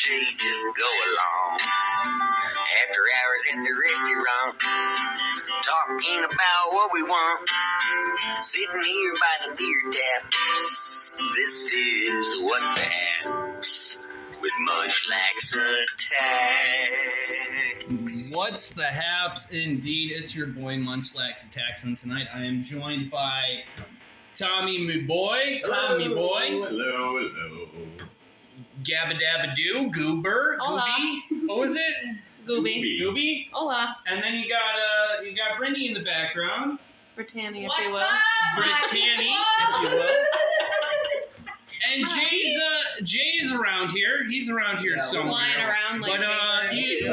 usually just go along after hours at the restaurant, talking about what we want, sitting here by the beer taps. This is What's the Haps with Munchlax Attacks. What's the Haps? Indeed, it's your boy Munchlax Attacks, and tonight I am joined by Tommy, me boy. Tommy, boy. Hello, hello. Gabba Dabba Doo, Goober, Hola. Gooby. What was it? Gooby. Gooby. Hola. And then you got Brittany in the background. Britannia, What's if you will. up? Brittany, if you will. And Jay's around here. He's around here somewhere. Flying around like But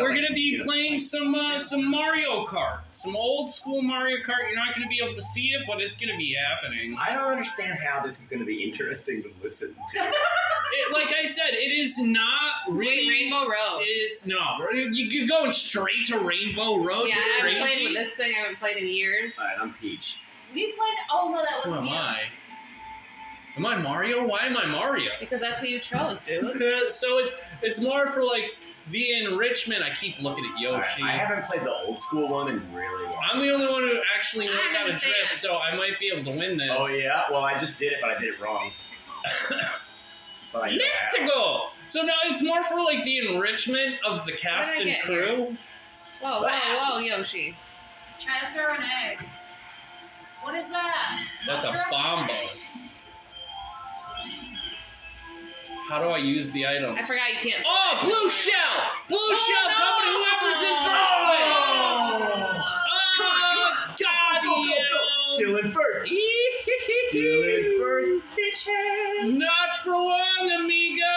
we're gonna be playing some Mario Kart, some old school Mario Kart. You're not gonna be able to see it, but it's gonna be happening. I don't understand how this is going to be interesting to listen to. Like I said, it is not really Rainbow Road. No, you're going straight to Rainbow Road. Yeah, I haven't Crazy? played with this thing. I haven't played in years. Alright, I'm Peach. We played. Oh no, that Who was am me. I? Am I Mario? Why am I Mario? Because that's who you chose, dude. So it's more for like the enrichment. I keep looking at Yoshi. Alright, I haven't played the old school one in really long. I'm the only one who actually knows I how to understand. drift, so I might be able to win this. Oh yeah? Well, I just did it, but I did it wrong. But I know Let's how. go! So now it's more for like the enrichment of the cast What did I and get crew. Whoa, whoa, whoa, Yoshi. Trying to throw an egg. What is that? That's a Mushroom? bombo. How do I use the items? I forgot you can't. Oh, blue shell! Blue shell no! coming to whoever's in first place! Oh, God, Still in first. Still in first, bitches. Not for long, amigo!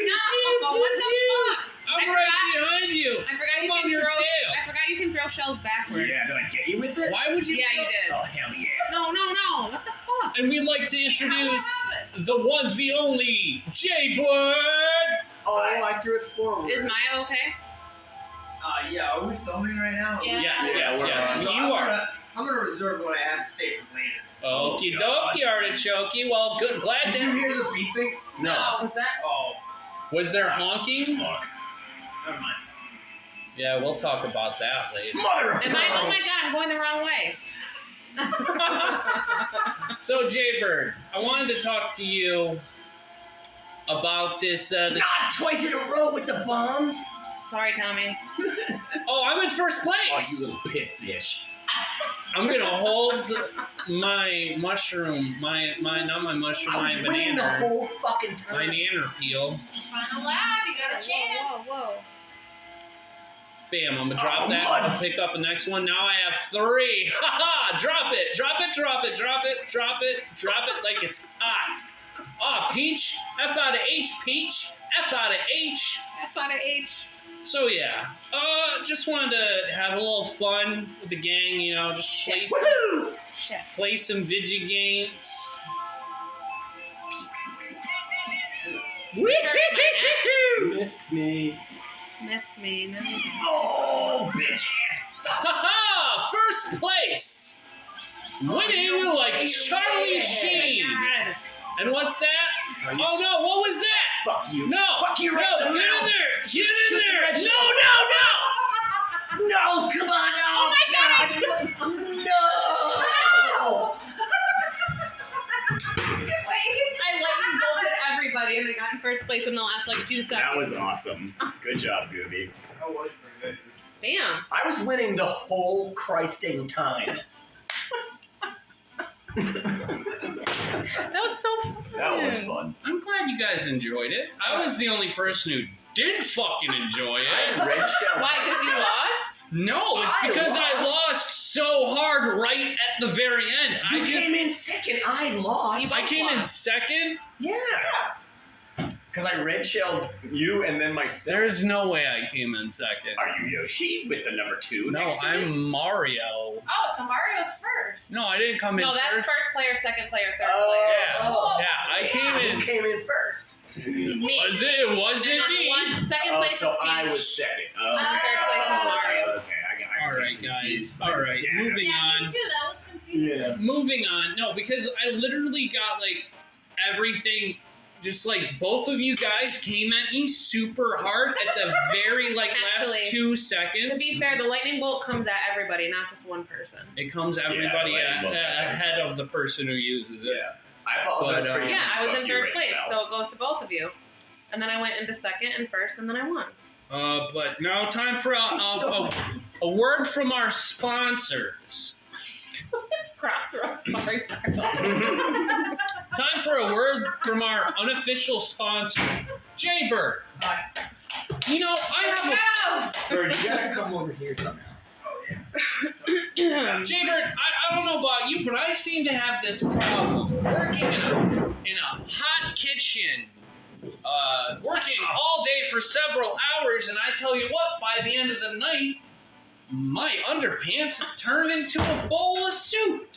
No, what the fuck? I'm I right forgot. behind you. I forgot you I'm on can your throw. tail. I forgot you can throw shells backwards. Yeah, did I get you with it? Why would you? Yeah, you did. Oh, hell yeah. No, no, no. What the fuck? And we'd like to introduce the one, the only, Jay Bird. Oh, I threw it forward. Is Maya okay? Yeah, are we filming right now? Yeah. Yes, Yeah, yes, we're yes. on. So You are. I'm gonna reserve what I have to say for later. Okie God. dokie, artichoke. Well, good. Glad Did you to. hear the beeping? No. Was that? Oh, Was there honking? Fuck. never mind. Yeah, we'll talk about that later. Mother of Am I? Oh God. my god! I'm going the wrong way. So, Jay Bird, I wanted to talk to you about this. Not twice in a row with the bombs. Sorry, Tommy. Oh, I'm in first Oh, place. you little piss bitch. I'm gonna hold my mushroom, not my mushroom, I was my winning the banana, whole fucking my time. nanner peel. Final lap. You got a chance. Whoa, whoa. Bam, I'm gonna drop Oh, that. mud. I'll pick up the next one. Now I have 3. Haha! Drop it, drop it, drop it, drop it, drop it, drop it like it's hot. Ah, Peach. F out of H, Peach. F out of H. F out of H. So yeah, just wanted to have a little fun with the gang. You know, just Woohoo! Shit. play some video games. Woo-hoo-hoo-hoo-hoo! Missed me. Miss me. No. Oh, bitch ass. Ha-ha! First place! Winning like Charlie Sheen! God. And what's that? Are you Oh no, what was that? Fuck you. No! Fuck you right No, in the get in mouth. there! Get Shoot in the there! red No, shell. no, No, come on. Oh my god! I just. No! I lightning bolted everybody and they got in first place in the last like 2 seconds. That was awesome. Good job, Gooby. That was pretty good. Damn. I was winning the whole Christing time. That was so fun. That was fun. I'm glad you guys enjoyed it. I was the only person who did fucking enjoy it. Red shell. Why? Because you lost? No, it's I because I lost. lost so hard right at the very end. You came in second. I lost. I came in second? Yeah. Because I red shelled you and then myself. There's no way I came in second. Are you Yoshi with the number 2 No, next to me? I'm Mario. Oh, so Mario's first. No, I didn't come in No, that's first. first player, second player, third Yeah, Oh. yeah, I came Who in. came in first? player. Me. Was it? Was And it then me? one, second Oh, place so is I Peach. was second. Third place is Mario. Okay, I All right, confused guys. by All this right, data. moving Yeah, on. me too. That was confusing. Yeah. Moving on. No, because I literally got like everything just like both of you guys came at me super hard at the very Actually, last 2 seconds. To be fair, the lightning bolt comes at everybody, not just one person. It comes everybody the lightning bolt does ahead of the person who uses it. Yeah. I apologize for you. Yeah, I was Fuck in you third right place, now. so it goes to both of you. And then I went into second and first, and then I won. But now time for a word from our sponsors. Crossroads. Sorry. Time for a word from our unofficial sponsor, Jaybird. You know, I have Bird, you gotta come over here somehow. Jaybird, I don't know about you, but I seem to have this problem working in a hot kitchen, working all day for several hours, and I tell you what, by the end of the night, my underpants turn into a bowl of soup.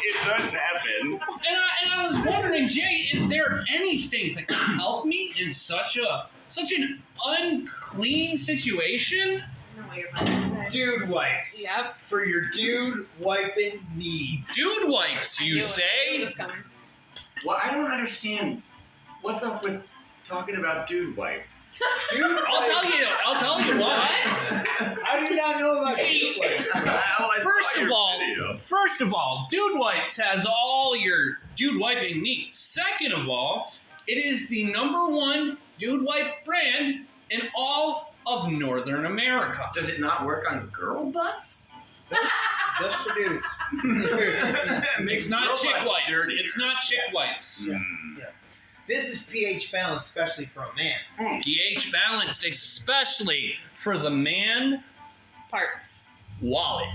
It does happen. And I was wondering, Jay, is there anything that can help me in such an unclean situation? I know what you're about to say. Dude wipes. Yep. For your dude wiping needs. Dude wipes, I knew you it. It say? was coming. Well, I don't understand. What's up with talking about dude wipes? Dude I'll tell you what. I do not know about See, dude wipes. First of all, Dude Wipes has all your dude wiping needs. Second of all, it is the #1 dude wipe brand in all of Northern America. Does it not work on girl butts? Just for dudes. It's not girl chick butts wipes. dirtier. It's not chick wipes. Yeah. This is pH balanced, especially for a man. pH balanced, especially for the man Parts. wallet.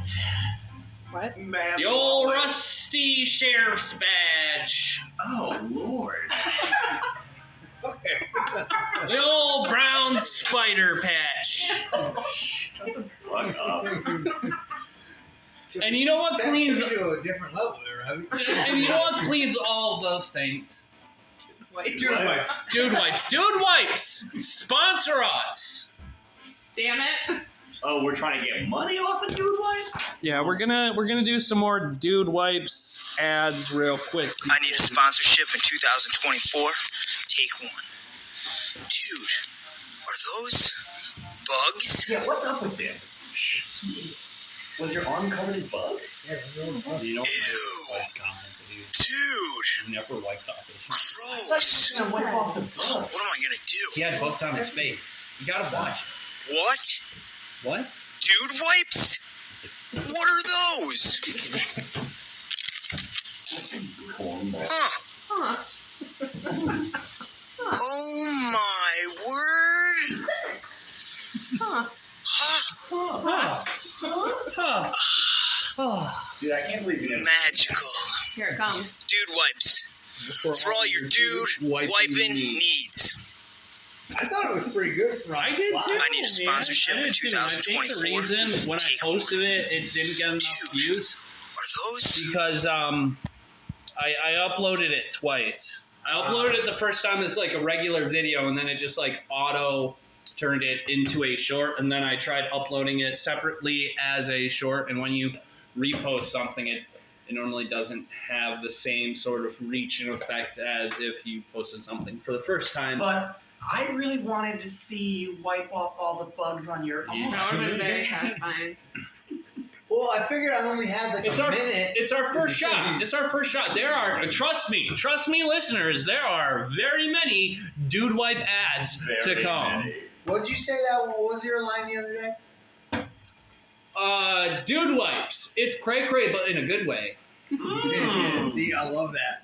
What? Man, The old rusty sheriff's badge. Oh Lord. Okay. The old brown spider patch. Fuck up. And you know what cleans? Took you to a different level there, Robbie. And you know what cleans all of those things? Dude wipes. Dude Wipes. Dude Wipes. Sponsor us. Damn it. Oh, we're trying to get money off of dude wipes? Yeah, we're gonna do some more Dude Wipes ads real quick. I need a sponsorship in 2024. Take one. Dude, are those bugs? Yeah, what's up with this? Was your arm covered in bugs? You know, Ew. Dude, never wiped off his. gross. Yeah, wipe off the bugs. What am I gonna do? He had bugs on his face. You gotta watch it. What? What? Dude wipes? What are those? Huh. Huh. Oh my word. Huh. Huh. Dude, I can't believe you didn't. Magical. Here it comes. Dude wipes. For all your dude wiping needs. I thought it was pretty good for I did too. I need a sponsorship man. in I did too. I think the 2024. reason when I Take posted it, it didn't get enough views Are those? because I uploaded it twice. I uploaded it the first time as like a regular video, and then it just like auto turned it into a short, and then I tried uploading it separately as a short, and when you repost something, it normally doesn't have the same sort of reach and effect as if you posted something for the first time. But I really wanted to see you wipe off all the bugs on your arm. That would have been very satisfying. Well, I figured I only had like It's a our minute. It's our first shot. It's our first shot. There are trust me, listeners. There are very many dude wipe ads to come. What'd you say that? What was your line the other day? Dude wipes. It's cray cray, but in a good way. See, I love that.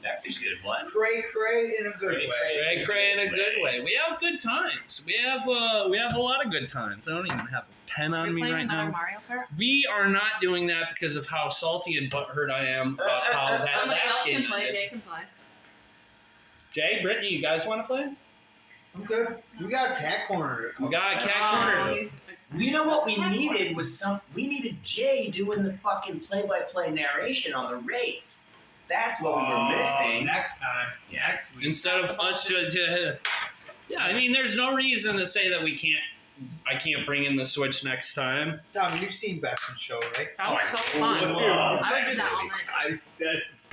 That's a good one. Cray cray in a good way. Cray cray in a good way. We have good times. We have a lot of good times. I don't even have a pen on You're me playing right another now. Mario Kart? We are not doing that because of how salty and butthurt I am about how that Somebody else last game can play. ended. Jay can play. Jay, Brittany, you guys want to play? I'm good. We got a cat corner. We got a cat Oh, corner. he's excited. You know what we Let's needed was we needed Jay doing the fucking play-by-play narration on the race. That's what we were missing. Next time. Next week. Instead of us to yeah, I mean, there's no reason to say that I can't bring in the Switch next time. Tommy, you've seen Best in Show, right? That was so fun. love I would do that that all night.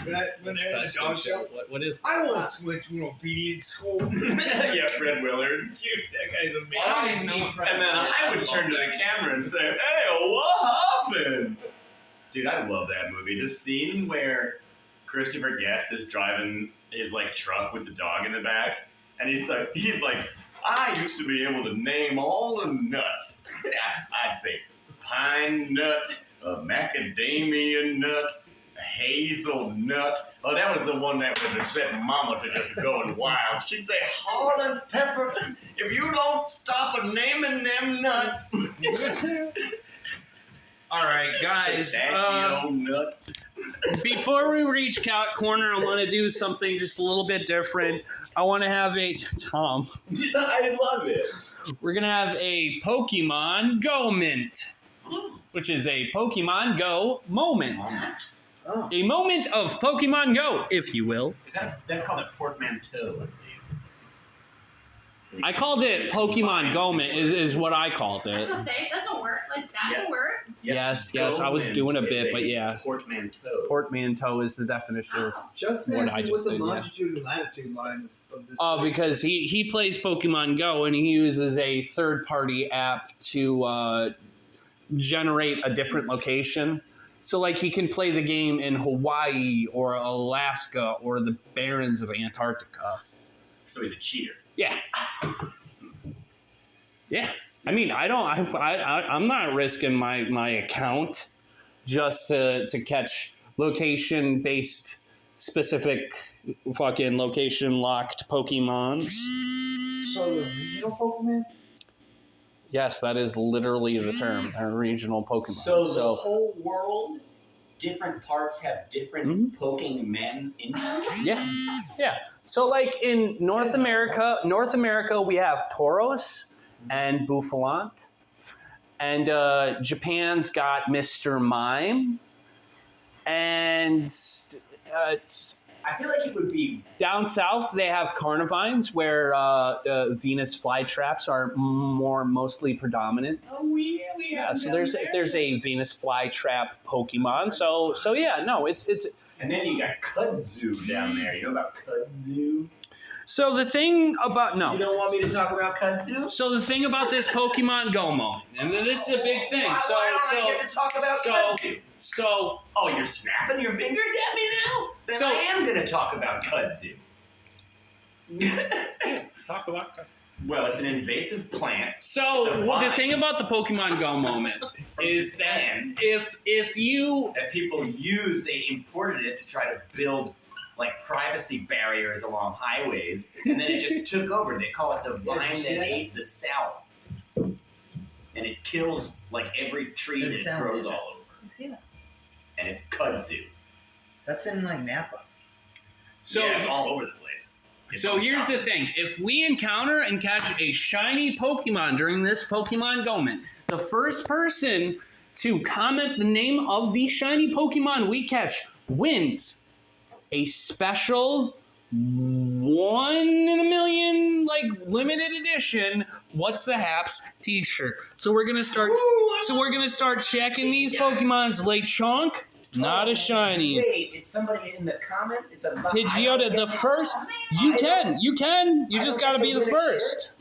When they're at the dog show. What is? I won't switch with obedience school. Yeah, Fred Willard. Dude, that guy's amazing. I don't even know. And then I would turn to the camera and say, "Hey, what happened?" Dude, I love that movie. The scene where Christopher Guest is driving his like truck with the dog in the back, and he's like, I used to be able to name all the nuts. I'd say pine nut, a macadamia nut, a hazelnut. Oh, that was the one that would have set Mama to just going wild. She'd say, Holland pepper, if you don't stop naming them nuts. All right, guys. Pistachio nut. Before we reach Cat Corner, I want to do something just a little bit different. I want to have Tom. I love it. We're gonna have a Pokemon Go mint, which is a Pokemon Go moment. Oh. A moment of Pokemon Go, if you will. That's called a portmanteau, I believe. I called it Pokemon Go mint, is what I called it. That's a safe. That's a word. Like that's a word. Yes, I was doing a bit, but yeah. Portmanteau. Portmanteau is the definition of Just what I asking just what the did, yeah. longitude and latitude lines of this. because he plays Pokemon Go and he uses a third-party app to generate a different location. So, like, he can play the game in Hawaii or Alaska or the Barrens of Antarctica. So he's a cheater. Yeah. Yeah. I mean, I'm not risking my account just to catch location-based, specific, fucking location-locked Pokemons. So the regional Pokemon? Yes, that is literally the term. They're regional Pokemon. So the whole world, different parts have different poking men in them? Yeah. So, like, in North America, we have Tauros and Buffalant. And Japan's got Mr. Mime. And I feel like it would be... down south, they have Carnivines, where Venus flytraps are mostly predominant. Oh, yeah, we Yeah, have so them there's there. a Venus flytrap Pokemon. So yeah, no, it's. And then you got kudzu down there. You know about kudzu? So the thing about You don't want me to talk about kudzu? So the thing about this Pokemon Go moment, and this is a big thing. Why don't I get to talk about kudzu? So Oh, you're snapping your fingers at me now? Then So- I am going to talk about kudzu. talk about. Well, it's an invasive plant. So It's a the vine. thing about the Pokemon Go moment From is Japan. that if you That people used, they imported it to try to build like privacy barriers along highways, and then it just took over. They call it the vine that ate the South, and it kills like every tree The that it sound. grows all over, I see that. and it's kudzu. That's in like Napa. so Yeah, it's all over the place. It's So here's the thing. If we encounter and catch a shiny Pokemon during this Pokemon Go mint, the first person to comment the name of the shiny Pokemon we catch wins a special 1 in a million, like, limited edition What's the Haps t-shirt. So we're gonna start checking these Pokemons. Late Chonk, not a shiny. Wait, it's somebody in the comments? It's a... Pidgeotto, the first. You can. You just got to be the first.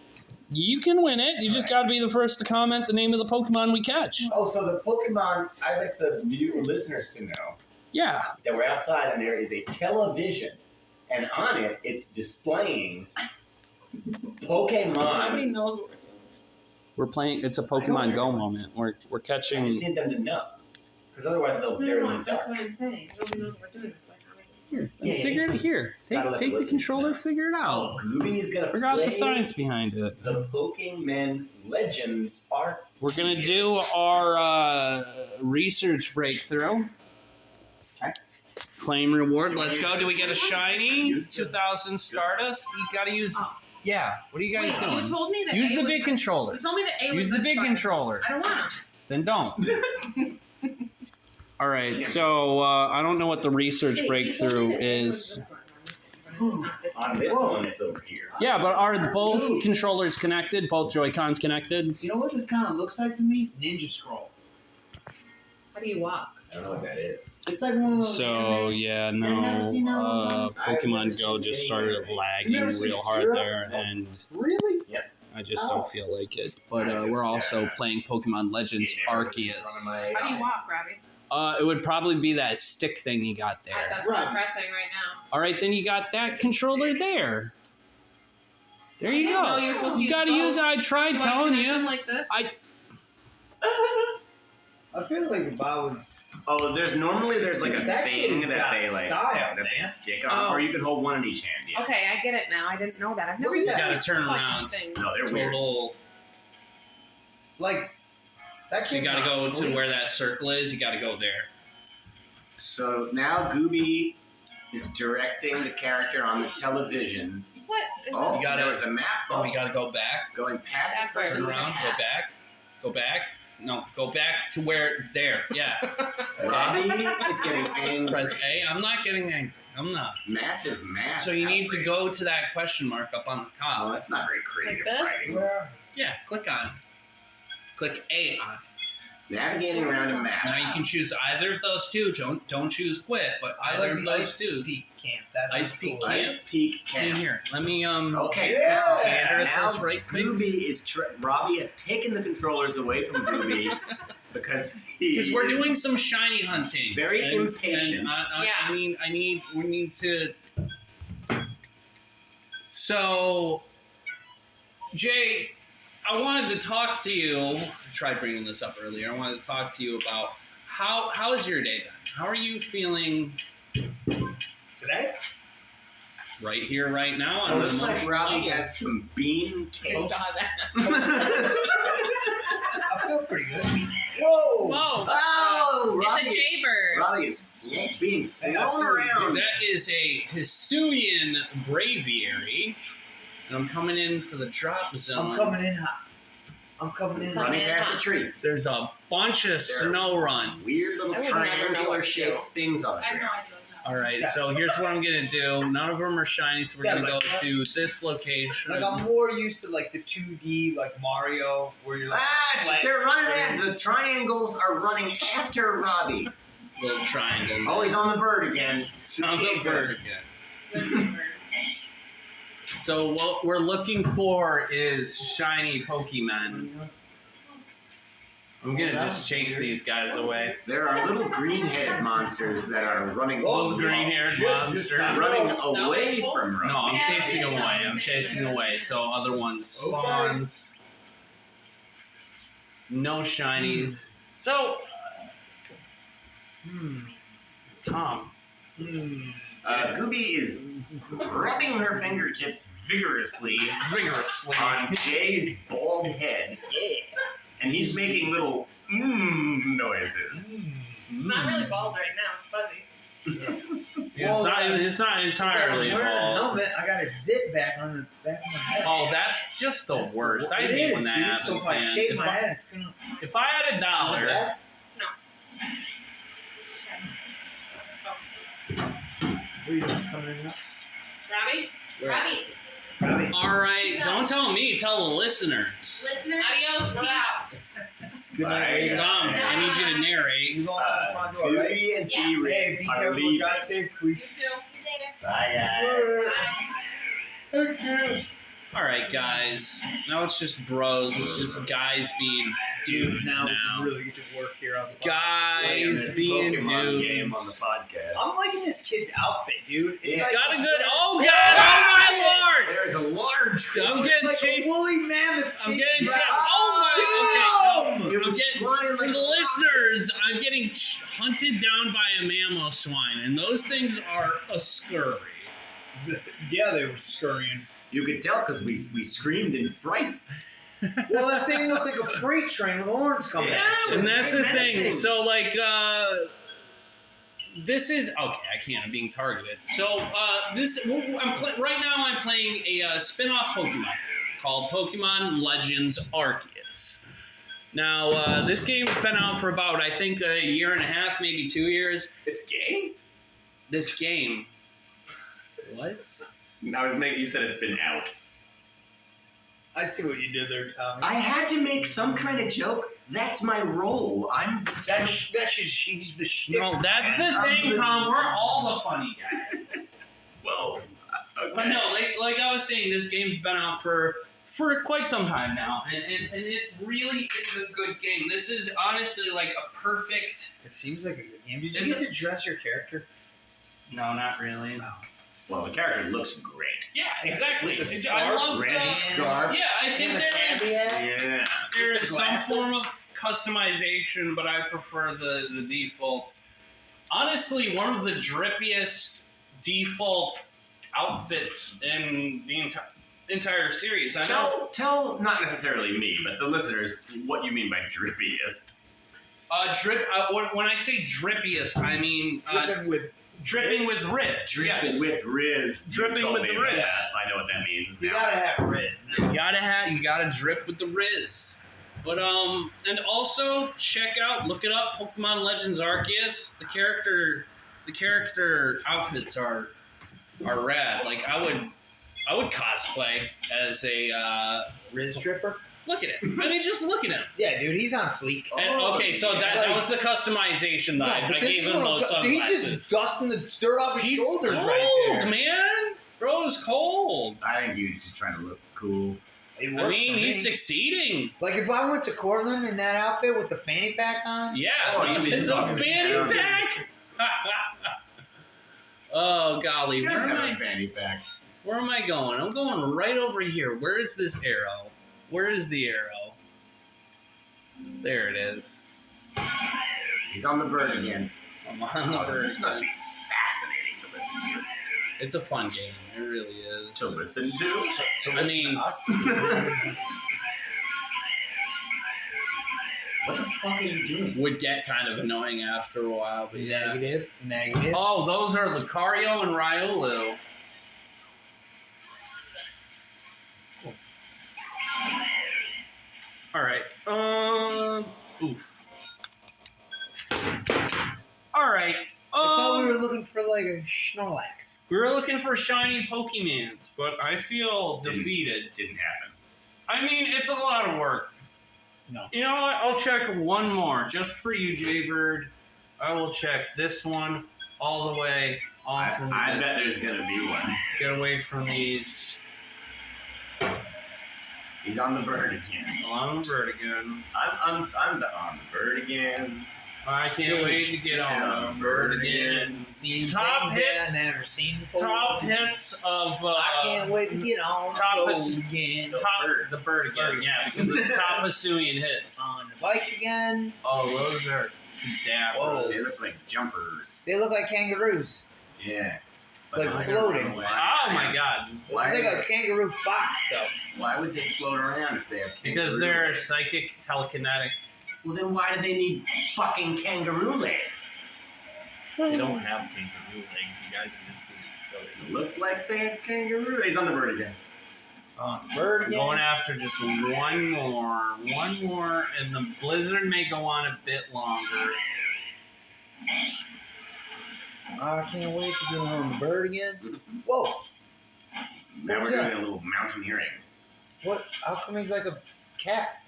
You can win it. You just got to be the first to comment the name of the Pokemon we catch. Oh, so the Pokemon, I'd like the listeners to know Yeah. that we're outside and there is a television, and on it, it's displaying Nobody Pokemon. knows what we're doing. We're playing. It's a Pokemon Go moment. We're I just catching. need them to know, because otherwise they're in the That's dark. what I'm saying. Nobody knows what we're doing. That's why I'm Here, Yeah, figure it here. Gotta let Take the listeners controller. know. Figure it out. Oh, Gooby is gonna Figure out play the science behind it. the Pokemon Legends art. We're gonna do our research breakthrough. Okay. Claim reward. You wanna Let's use go. Do we this get a one? shiny? Use the- 2000 Stardust. You gotta use. Yeah. What are you guys Wait, doing? you told me that Use A the was- big controller. You told me that A was Use the this big far. controller. I don't want to. Then don't. All right. So I don't know what the research breakthrough is. On this one, it's over here. Yeah, but are both controllers connected? Both Joy-Cons connected? You know what this kind of looks like to me? Ninja Scroll. How do you walk? I don't know what that is. It's like one of those. So animes. yeah, I've never seen that one. I've never Pokemon seen Go just any started anime. lagging You've never seen real hard Akira? there, and Really? I just don't feel like it. But I we're just, also playing Pokemon Legends Arceus. How do you walk, Robbie? It would probably be that stick thing you got there. That's what I'm Right. pressing right now. All right, then you got that controller there. There you didn't go. know you were supposed to You use gotta both. use. I tried Do telling I connect them you. like this? I feel like if I was. Oh, there's like a That kid thing has that got they like style, that man. they stick on, or you can hold one in each hand. Yeah. Okay, I get it now. I didn't know that. I've never Look at used that. You these gotta turn fucking around. things. No, they're weird. Total. Like. That So you kid's gotta not go fully- to where that circle is. You gotta go there. So now Gooby is directing the character on the television. What? Is Oh, You gotta- there was a map Oh, you gotta go back. going past the Backwards. person Turn with the around. Go hat. back. Go back. No, go back to where. There. Yeah. Robbie is getting angry. Press A. I'm not getting angry. I'm not. Massive mass. So you need to go outbreaks. to that question mark up on the top. Oh, that's not very creative Like this? writing. Where? Yeah, click on it. Click A on it. Navigating around a map. Now you can choose either of those two. Don't choose quit, but I either like of the those Ice two. Peak Camp. That's Ice cool. Peak Camp. Ice Peak In Camp. here. Let me Okay, Yeah. Gander at now this right quick. Gooby is Robbie has taken the controllers away from Gooby because Because we're doing some shiny hunting. Very impatient. And Yeah. we need to. So, Jay, I wanted to talk to you. I tried bringing this up earlier. I wanted to talk to you about how's your day been? How are you feeling Today? right here, right now? On Looks an like emotional Robbie level? has some bean I cakes. saw that. I feel pretty good. Whoa! Whoa. Oh, Robbie It's a jaybird. Robbie is being Hey, that's flown really around. That is a Hisuian Braviary. And I'm coming in for the drop zone. I'm coming in hot. I'm coming in hot. Running Yeah. past the tree. There's a bunch of There are snow runs. Weird little I would never know triangular what to shaped do. things on the I have no ground. idea what's happening. All right, Yeah. so here's what I'm gonna do. None of them are shiny, so we're Yeah, gonna like go that. to this location. Like I'm more used to like the 2D like Mario where you're like They're running at the triangles are running after Robbie. Little triangle. Oh, he's on the bird again. It's on the bird again. So what we're looking for is shiny Pokemon. I'm gonna just chase these guys away. There are little green-headed monsters that are running. Oh, Little green-haired shit, monster. just- running No, away it's- from Robbie. No, I'm Yeah, chasing yeah, away. yeah. I'm chasing away. So other ones spawns. No shinies. So, Tom. Gooby is rubbing her fingertips vigorously Vigorously. on Jay's bald head, and he's making little noises. It's not really bald right now. It's fuzzy. It's not entirely Wearing a bald. helmet, I got a zip back on the back of my head. Oh, that's just the That's worst. I It hate is, when that dude. happens, So if I man. shave If my I- head, it's gonna. If I had $1, That? What are you doing? Coming in hot? Robbie? Robbie, Robbie. all right, don't tell me, tell the listeners. listeners, Adios, we're out. Good night, Bye. ladies. Tom, I need you to narrate. You going out the front door, right? Gooby and Yeah. B-Ray Hey, be are careful. leaving. Drive safe, You please. too. See you later. Bye, guys. Bye. All right, guys. Now it's just bros. It's just guys being dudes Dude, now we now. can really get to work here on the podcast. Playing Guys this being Pokemon game on the dudes. podcast. I'm liking this kid's outfit, dude. It's Yeah. like Got a this good. red- Oh God! Oh my There is a large Lord! I'm creature. getting like chased. a woolly mammoth. I'm chasing getting around. chased. Oh my! Okay, It no. I'm was getting. flying For like the a rocket. listeners, I'm getting hunted down by a mammoth swine, and those things are a scurry. Yeah, they were scurrying. You could tell because we screamed in fright. Well, that thing looked like a freight train with horns coming Yeah, at you. And that's the menacing. thing. So, like, this is okay. I can't. I'm being targeted. So, right now. I'm playing a spin-off Pokemon called Pokemon Legends Arceus. Now, this game's been out for about, I think, a year and a half, maybe 2 years. It's gay? This game. What? I was making. You said it's been out. I see what you did there, Tommy. I had to make some kind of joke That's my role. I'm the she's the shit. No, that's the thing, Tom. We're all the funny guys. Well, okay. But no, like I was saying, this game's been out for quite some time now, and it really is a good game. This is honestly like a perfect. It seems like a good game. Did you get to dress your character? No, not really. No. Well, the character looks great. Yeah, exactly. With the I scarf, love red the scarf. Yeah, I think And the there candy is. hat? Yeah. There With is the some glasses? form of customization, but I prefer the default. Honestly, one of the drippiest default outfits in the entire series. I know. Tell not necessarily me, but the listeners, what you mean by drippiest. When I say drippiest, I mean dripping with Riz. Dripping Yes. with Riz. Dripping You told with me the about Riz. that. I know what that means You now. gotta have Riz. You gotta drip with the Riz. But and also look it up, Pokemon Legends Arceus. The character outfits are rad. Like I would cosplay as a Riz Dripper? look at it. I mean, just look at him. Yeah, dude, he's on fleek. And, okay, so that was the customization that I gave him those sunglasses. He's just dusting the dirt off his He's shoulders cold, right there. man. Bro is cold. I think he was just trying to look cool. It I worked mean, for he's me. succeeding. Like if I went to Cortland in that outfit with the fanny pack on, Yeah, Oh, you mean it's a talking fanny down. pack. Oh golly, He does where am have I? a fanny pack. Where am I going? I'm going right over here. Where is this arrow? Where is the arrow? There it is. He's on the bird again. I'm on the bird. This must be fascinating to listen to. It's a fun game. It really is. To listen to? so I mean- us. What the fuck are you doing? Would get kind of annoying after a while, but yeah. Negative. Oh, those are Lucario and Riolu. All right. Oof. All right. I thought we were looking for like a Snorlax. We were looking for shiny Pokemons, but I feel Didn't- defeated. Didn't happen. I mean, it's a lot of work. No. You know what? I'll check one more just for you, Jaybird. I will check this one all the way off. of I this. bet there's gonna be one. Get away from these. He's on the bird again. On the bird again. I'm on the bird again. I can't Dude, wait to get on the bird again. Seeing Top things hits. that I've never seen before. Top hits of. I can't wait to get on top the road is- again. The bird again, Bird. yeah, because it's top Hisuian hits. On the bike again. Oh, those are dappers. Whoa. They look like jumpers. They look like kangaroos. Yeah. Like they're floating. running away. Oh my god. It looks like a kangaroo fox, though. Why would they float around if they have Because kangaroo they're legs? psychic telekinetic. Well, then why do they need fucking kangaroo legs? They don't have kangaroo legs, you guys are just being silly. It looked like they had kangaroo. He's on the bird again. On the bird I'm again. going after just one more, and the blizzard may go on a bit longer. I can't wait to get on the bird again. Whoa. Now we're was that? doing a little mountaineering. What? How come he's like a cat?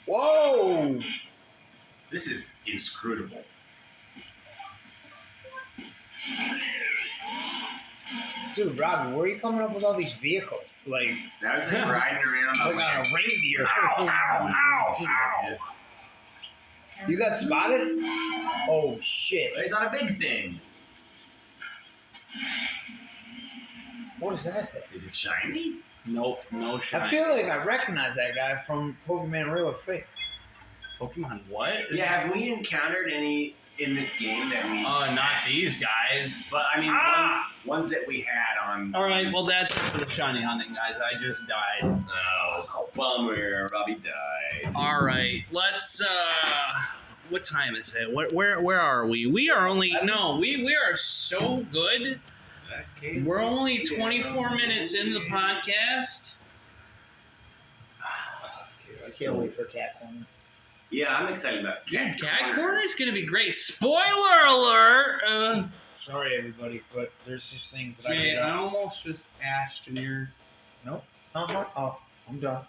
Whoa. This is inscrutable. Dude, Robbie, where are you coming up with all these vehicles? Like That was like riding around on on a reindeer. ow. You got spotted? Oh, shit. He's on a big thing. What is that thing? Is it shiny? Nope, no shiny. I feel like I recognize that guy from Pokemon Real or Fake. Pokemon what? Yeah, have we encountered any in this game that we... Not these guys. But, I mean, ones that we had on... Alright, well that's it for the shiny hunting, guys. I just died. Oh, bummer. Robbie died. Alright, let's, what time is it? Where are we? We are only, no, we are so good. We're only 24 minutes in the podcast. Dude, I can't wait for Cat Corner. Yeah, I'm excited about Dude, Cat Corner is going to be great. Spoiler alert! Sorry, everybody, but there's just things that I Jay, get I up. almost just asked in here. Oh, I'm done.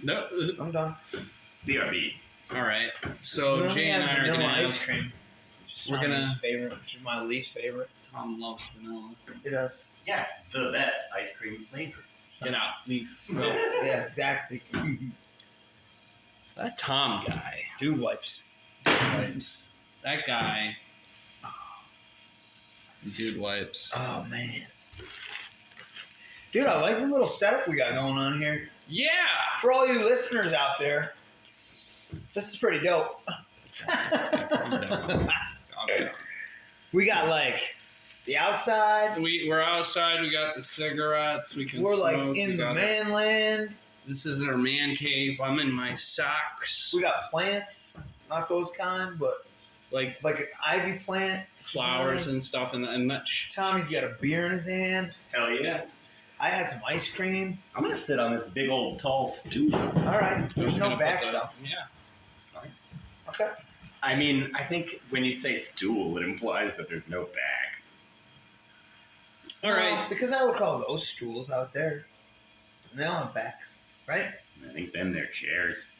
No. I'm done. BRB. All right. So Jay and I are gonna ice have. cream. Which is We're gonna- Tommy's favorite, which is my least favorite. Tom loves vanilla. It does. Yeah, it's the best ice cream flavor. Get out. Leave. Yeah, exactly. That Tom guy. Dude wipes. Wipes. That guy. Dude wipes. Oh man. Dude, I like the little setup we got going on here. Yeah. For all you listeners out there, this is pretty dope. We got like the outside. We're outside. We got the cigarettes. We can. We're smoke. like in we the got manland. This is our man cave. I'm in my socks. We got plants, not those kind, but Like like an ivy plant, flowers and Nice. stuff, and that. Tommy's got a beer in his hand. Hell yeah. I had some ice cream. I'm gonna sit on this big old tall stool. All right, I'm there's just no gonna back put the- though. Yeah, it's fine. Okay. I mean, I think when you say stool, it implies that there's no back. All right. Because I would call those stools out there. And they all have backs, right? I think then they're chairs.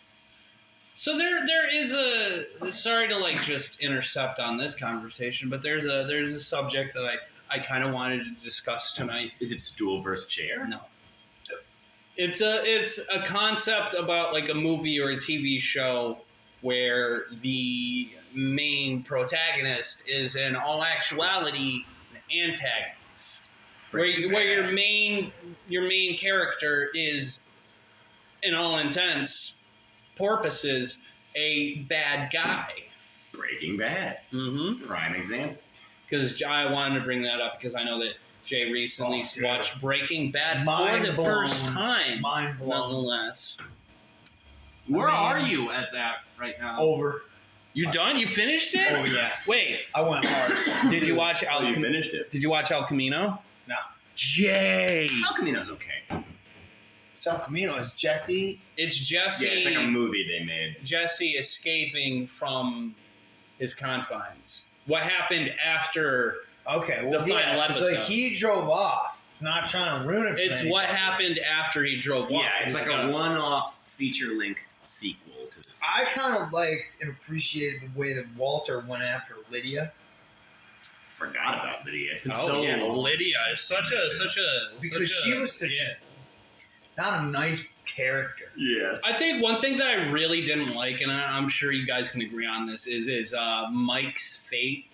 So there is a sorry to like just intercept on this conversation, but there's a subject that I kind of wanted to discuss tonight. Is it stool versus chair? No. It's a concept about like a movie or a TV show where the main protagonist is in all actuality an antagonist. Where your main character is in all intents purposes a bad guy. Breaking Bad. Mm-hmm. Prime example. Because I wanted to bring that up because I know that Jay recently dude. watched Breaking Bad for Mind the blown. first time. Mind blown. Nonetheless. Where mean- are you at that right now? Over. You done? You finished it? Oh yeah. Wait, I went hard. did you watch Oh, you El finished it. Did you watch El Camino? No. Jay. El Camino's okay. It's El Camino. It's Jesse. It's Jesse. Yeah, it's like a movie they made. Jesse escaping from his confines. What happened after? Okay. Well, The final yeah, 'cause, like episode. he drove off. Not trying to ruin it. For It's what anybody. happened after he drove off. Yeah, it's He's like got a one-off feature-length sequel to the series. I kind of liked and appreciated the way that Walter went after Lydia Forgot about Lydia. It's been Oh so yeah, long. Lydia is such a because she was such yeah. not a nice character. Yes. I think one thing that I really didn't like, and I'm sure you guys can agree on this, is Mike's fate.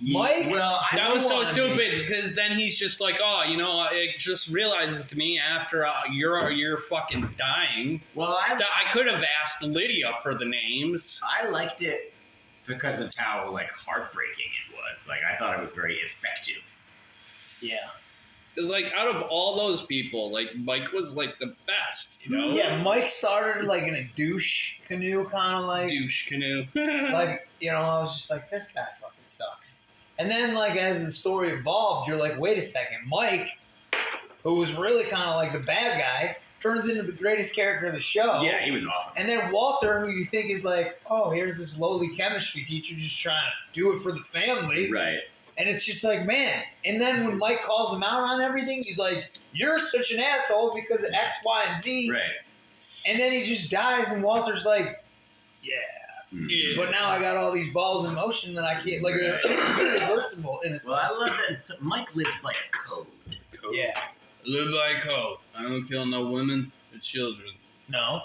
Mike? Well, I That was so wanna stupid because then he's just like, oh, you know, it just realizes to me after you're fucking dying well, that I could have asked Lydia for the names. I liked it because of how like heartbreaking it was. Like I thought it was very effective. Yeah. Because like out of all those people, like Mike was like the best, you know? Yeah, Mike started like in a douche canoe, kind of like, Douche canoe. like you know, I was just like, this guy fucking sucks. And then like as the story evolved, you're like, wait a second, Mike, who was really kind of like the bad guy, turns into the greatest character of the show. Yeah, he was awesome. And then Walter, who you think is like, oh, here's this lowly chemistry teacher just trying to do it for the family. Right. And it's just like, man. And then when Mike calls him out on everything, he's like, you're such an asshole because of X, Y, and Z. Right. And then he just dies, and Walter's like, yeah. Yeah. But now I got all these balls in motion that I can't, like, Right. it's irreversible in a sense. Well, I love that Mike lives by a code. Yeah. Live by code. I don't kill no women or children. No.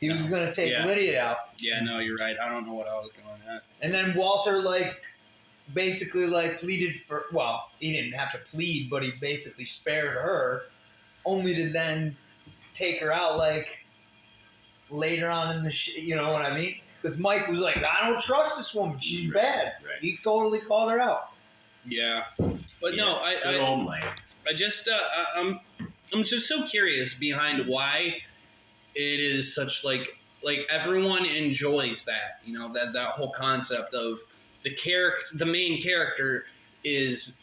He was going to take Yeah. Lydia out. Yeah, no, you're right. I don't know what I was going at. And then Walter, like, basically, like, pleaded for, well, he didn't have to plead, but he basically spared her, only to then take her out, like, later on in the you know what I mean? Because Mike was like, I don't trust this woman. She's Right, bad. right. He totally called her out. Yeah, but no, Good old Mike. I just I'm just so curious behind why it is such like everyone enjoys that, you know, that whole concept of the main character is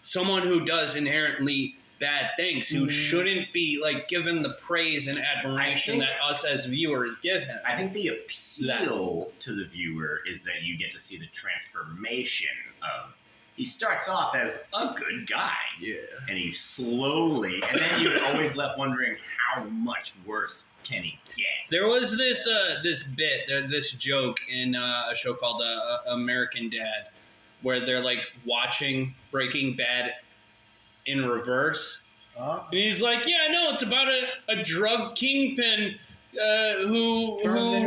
someone who does inherently bad things, who shouldn't be like given the praise and admiration I think- that us as viewers give him. I think the appeal to the viewer is that you get to see the transformation of. He starts off as a good guy. Yeah. And he slowly, and then you're always left wondering how how much worse can he get? There was this bit, this joke in a show called American Dad, where they're like watching Breaking Bad in reverse, and he's like, "Yeah, I know it's about a drug kingpin who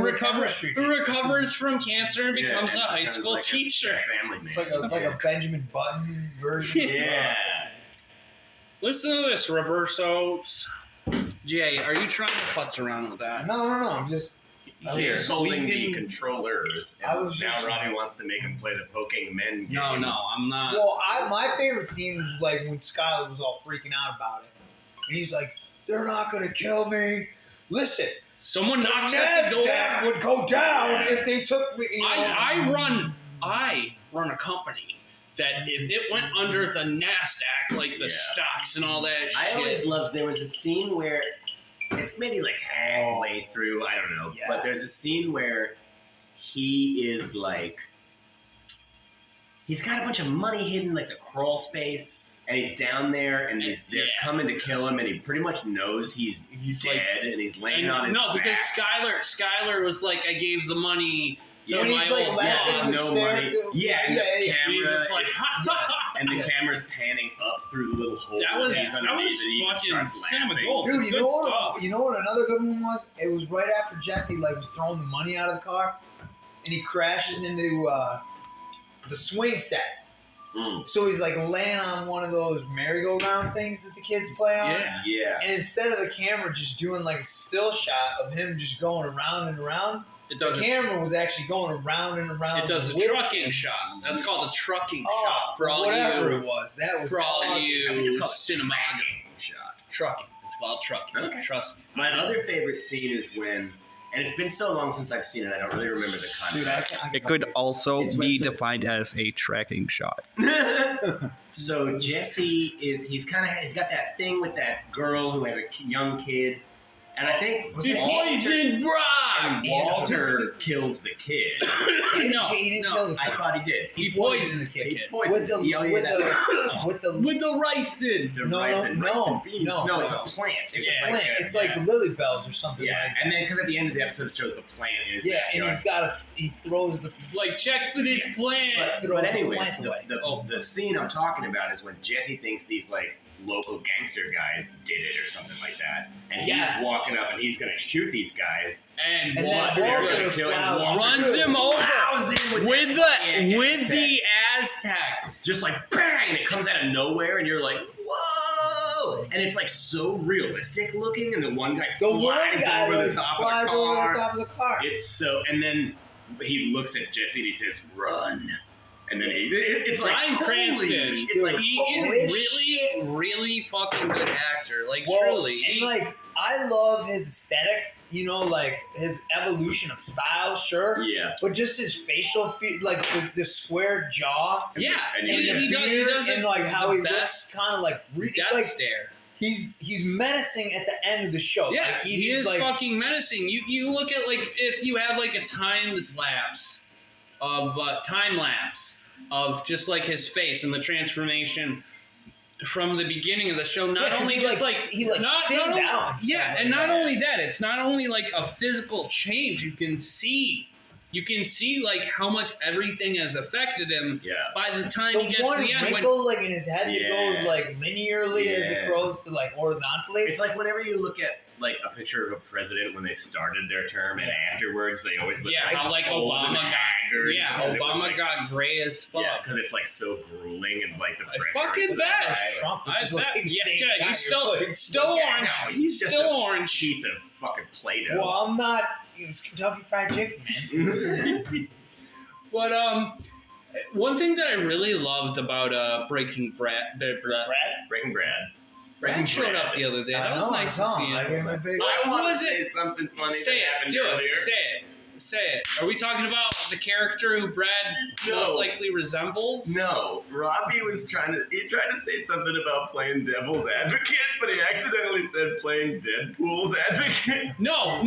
recovers from cancer and becomes a high school teacher." It's like a Benjamin Button version. Yeah. Listen to this, Reversos. Jay, are you trying to futz around with that? No. I'm just. He's holding we the can- controllers, I and was now just- Robbie wants to make him play the poking men game. No, I'm not. Well, my favorite scene was like when Skyler was all freaking out about it, and he's like, "They're not gonna kill me. Listen, Someone knocks at the door. NASDAQ would go down if they took me." You know? I run a company that if it went under the NASDAQ, like the stocks and all that I shit. always loved, there was a scene where, it's maybe like halfway through, I don't know, but there's a scene where he is like, he's got a bunch of money hidden like the crawl space, and he's down there, and they're coming to kill him, and he pretty much knows he's dead, and he's laying on his back. because Skyler was like, I gave the money to When my he's, like, old laughing boss. with no Sarah- money. Yeah, and the He's camera, just like, and the camera's panning up through the little hole. that was he's underneath, and he just fucking starts cinema laughing. gold. Dude, Good stuff. you know what another good one was? It was right after Jesse like was throwing the money out of the car, and he crashes into the swing set. So he's like laying on one of those merry-go-round things that the kids play on. Yeah. And instead of the camera just doing like a still shot of him just going around and around, the camera was actually going around and around. It does a with trucking him. shot. That's called a trucking Oh, shot. For all whatever you, it was, that was for all awesome. you I mean, it's called a cinematographers. shot. Trucking. It's called trucking. Okay. Trust me. My other favorite scene is when, and it's been so long since I've seen it, I don't really remember the Dude, context. It could also It's be when- defined as a tracking shot. So Jesse he's got that thing with that girl who has a young kid, and I think Was He it poisoned Brock! Walter kills the kid. He didn't kill the I kid. thought he did. He poisoned the He kid. poisoned With the With the ricin. the No, rice and beans. no. It's a plant. It's a plant. It's like lily bells or something yeah, like that. and then because at the end of the episode it shows the plant in his Yeah, and backyard. he throws the He's like, check for this plant. But anyway, plant away. the scene I'm talking about is when Jesse thinks these like local gangster guys did it or something like that, and he's walking up and he's gonna shoot these guys, And And Walter then Walter Walter killing plows Walter runs him over plows him with the Aztec. just like bang, and it comes out of nowhere, and you're like, whoa! And it's like so realistic looking, and the one guy The one flies guy over like, the top flies of the over car. the top of the car. It's so, and then he looks at Jesse and he says, "Run." And then it's like Bryan holy, Cranston, it's like he holy is really, really fucking good actor. Like, truly. And like, I love his aesthetic, you know, like his evolution of style, sure. yeah. But just his facial, like the square jaw, Yeah, And and he the does- beard, does it and like how the he best looks, kind of like death like stare. he's menacing at the end of the show. Yeah, like, he just is like, fucking menacing. You look at, like, if you have like a time lapse of just like his face and the transformation from the beginning of the show. Not Yeah, 'cause only he, just like, he, like, not thinned only, down and yeah, stuff and like not that. only that, it's not only like a physical change. You can see like how much everything has affected him. Yeah. By the time the he gets one to the end, when wrinkle like in his head that Yeah. goes like linearly as Yeah. it goes to like horizontally. It's like whenever you look at like a picture of a president when they started their term and afterwards they always look yeah, how like old and Obama got haggard because it was, Obama like, got gray as fuck. yeah, because it's like so grueling and like the I pressure fucking is so bet. high. Trump, it I just looks bet. like the Yeah, same yeah, guy. he's You're still Yeah, orange. no, he's just Still a orange. piece of fucking Play-Doh. Well, I'm not. It's Kentucky Fried Chicken, man. But one thing that I really loved about Breaking Brad, Breaking Brad. Brad showed up the other day. That was nice to see I gave him a him. big. I Who want was to say it? something funny Say that it. happened Do earlier. it. Say it. Are we talking about the character who Brad No. most likely resembles? No, Robbie was trying to say something about playing devil's advocate, but he accidentally said playing Deadpool's advocate. No,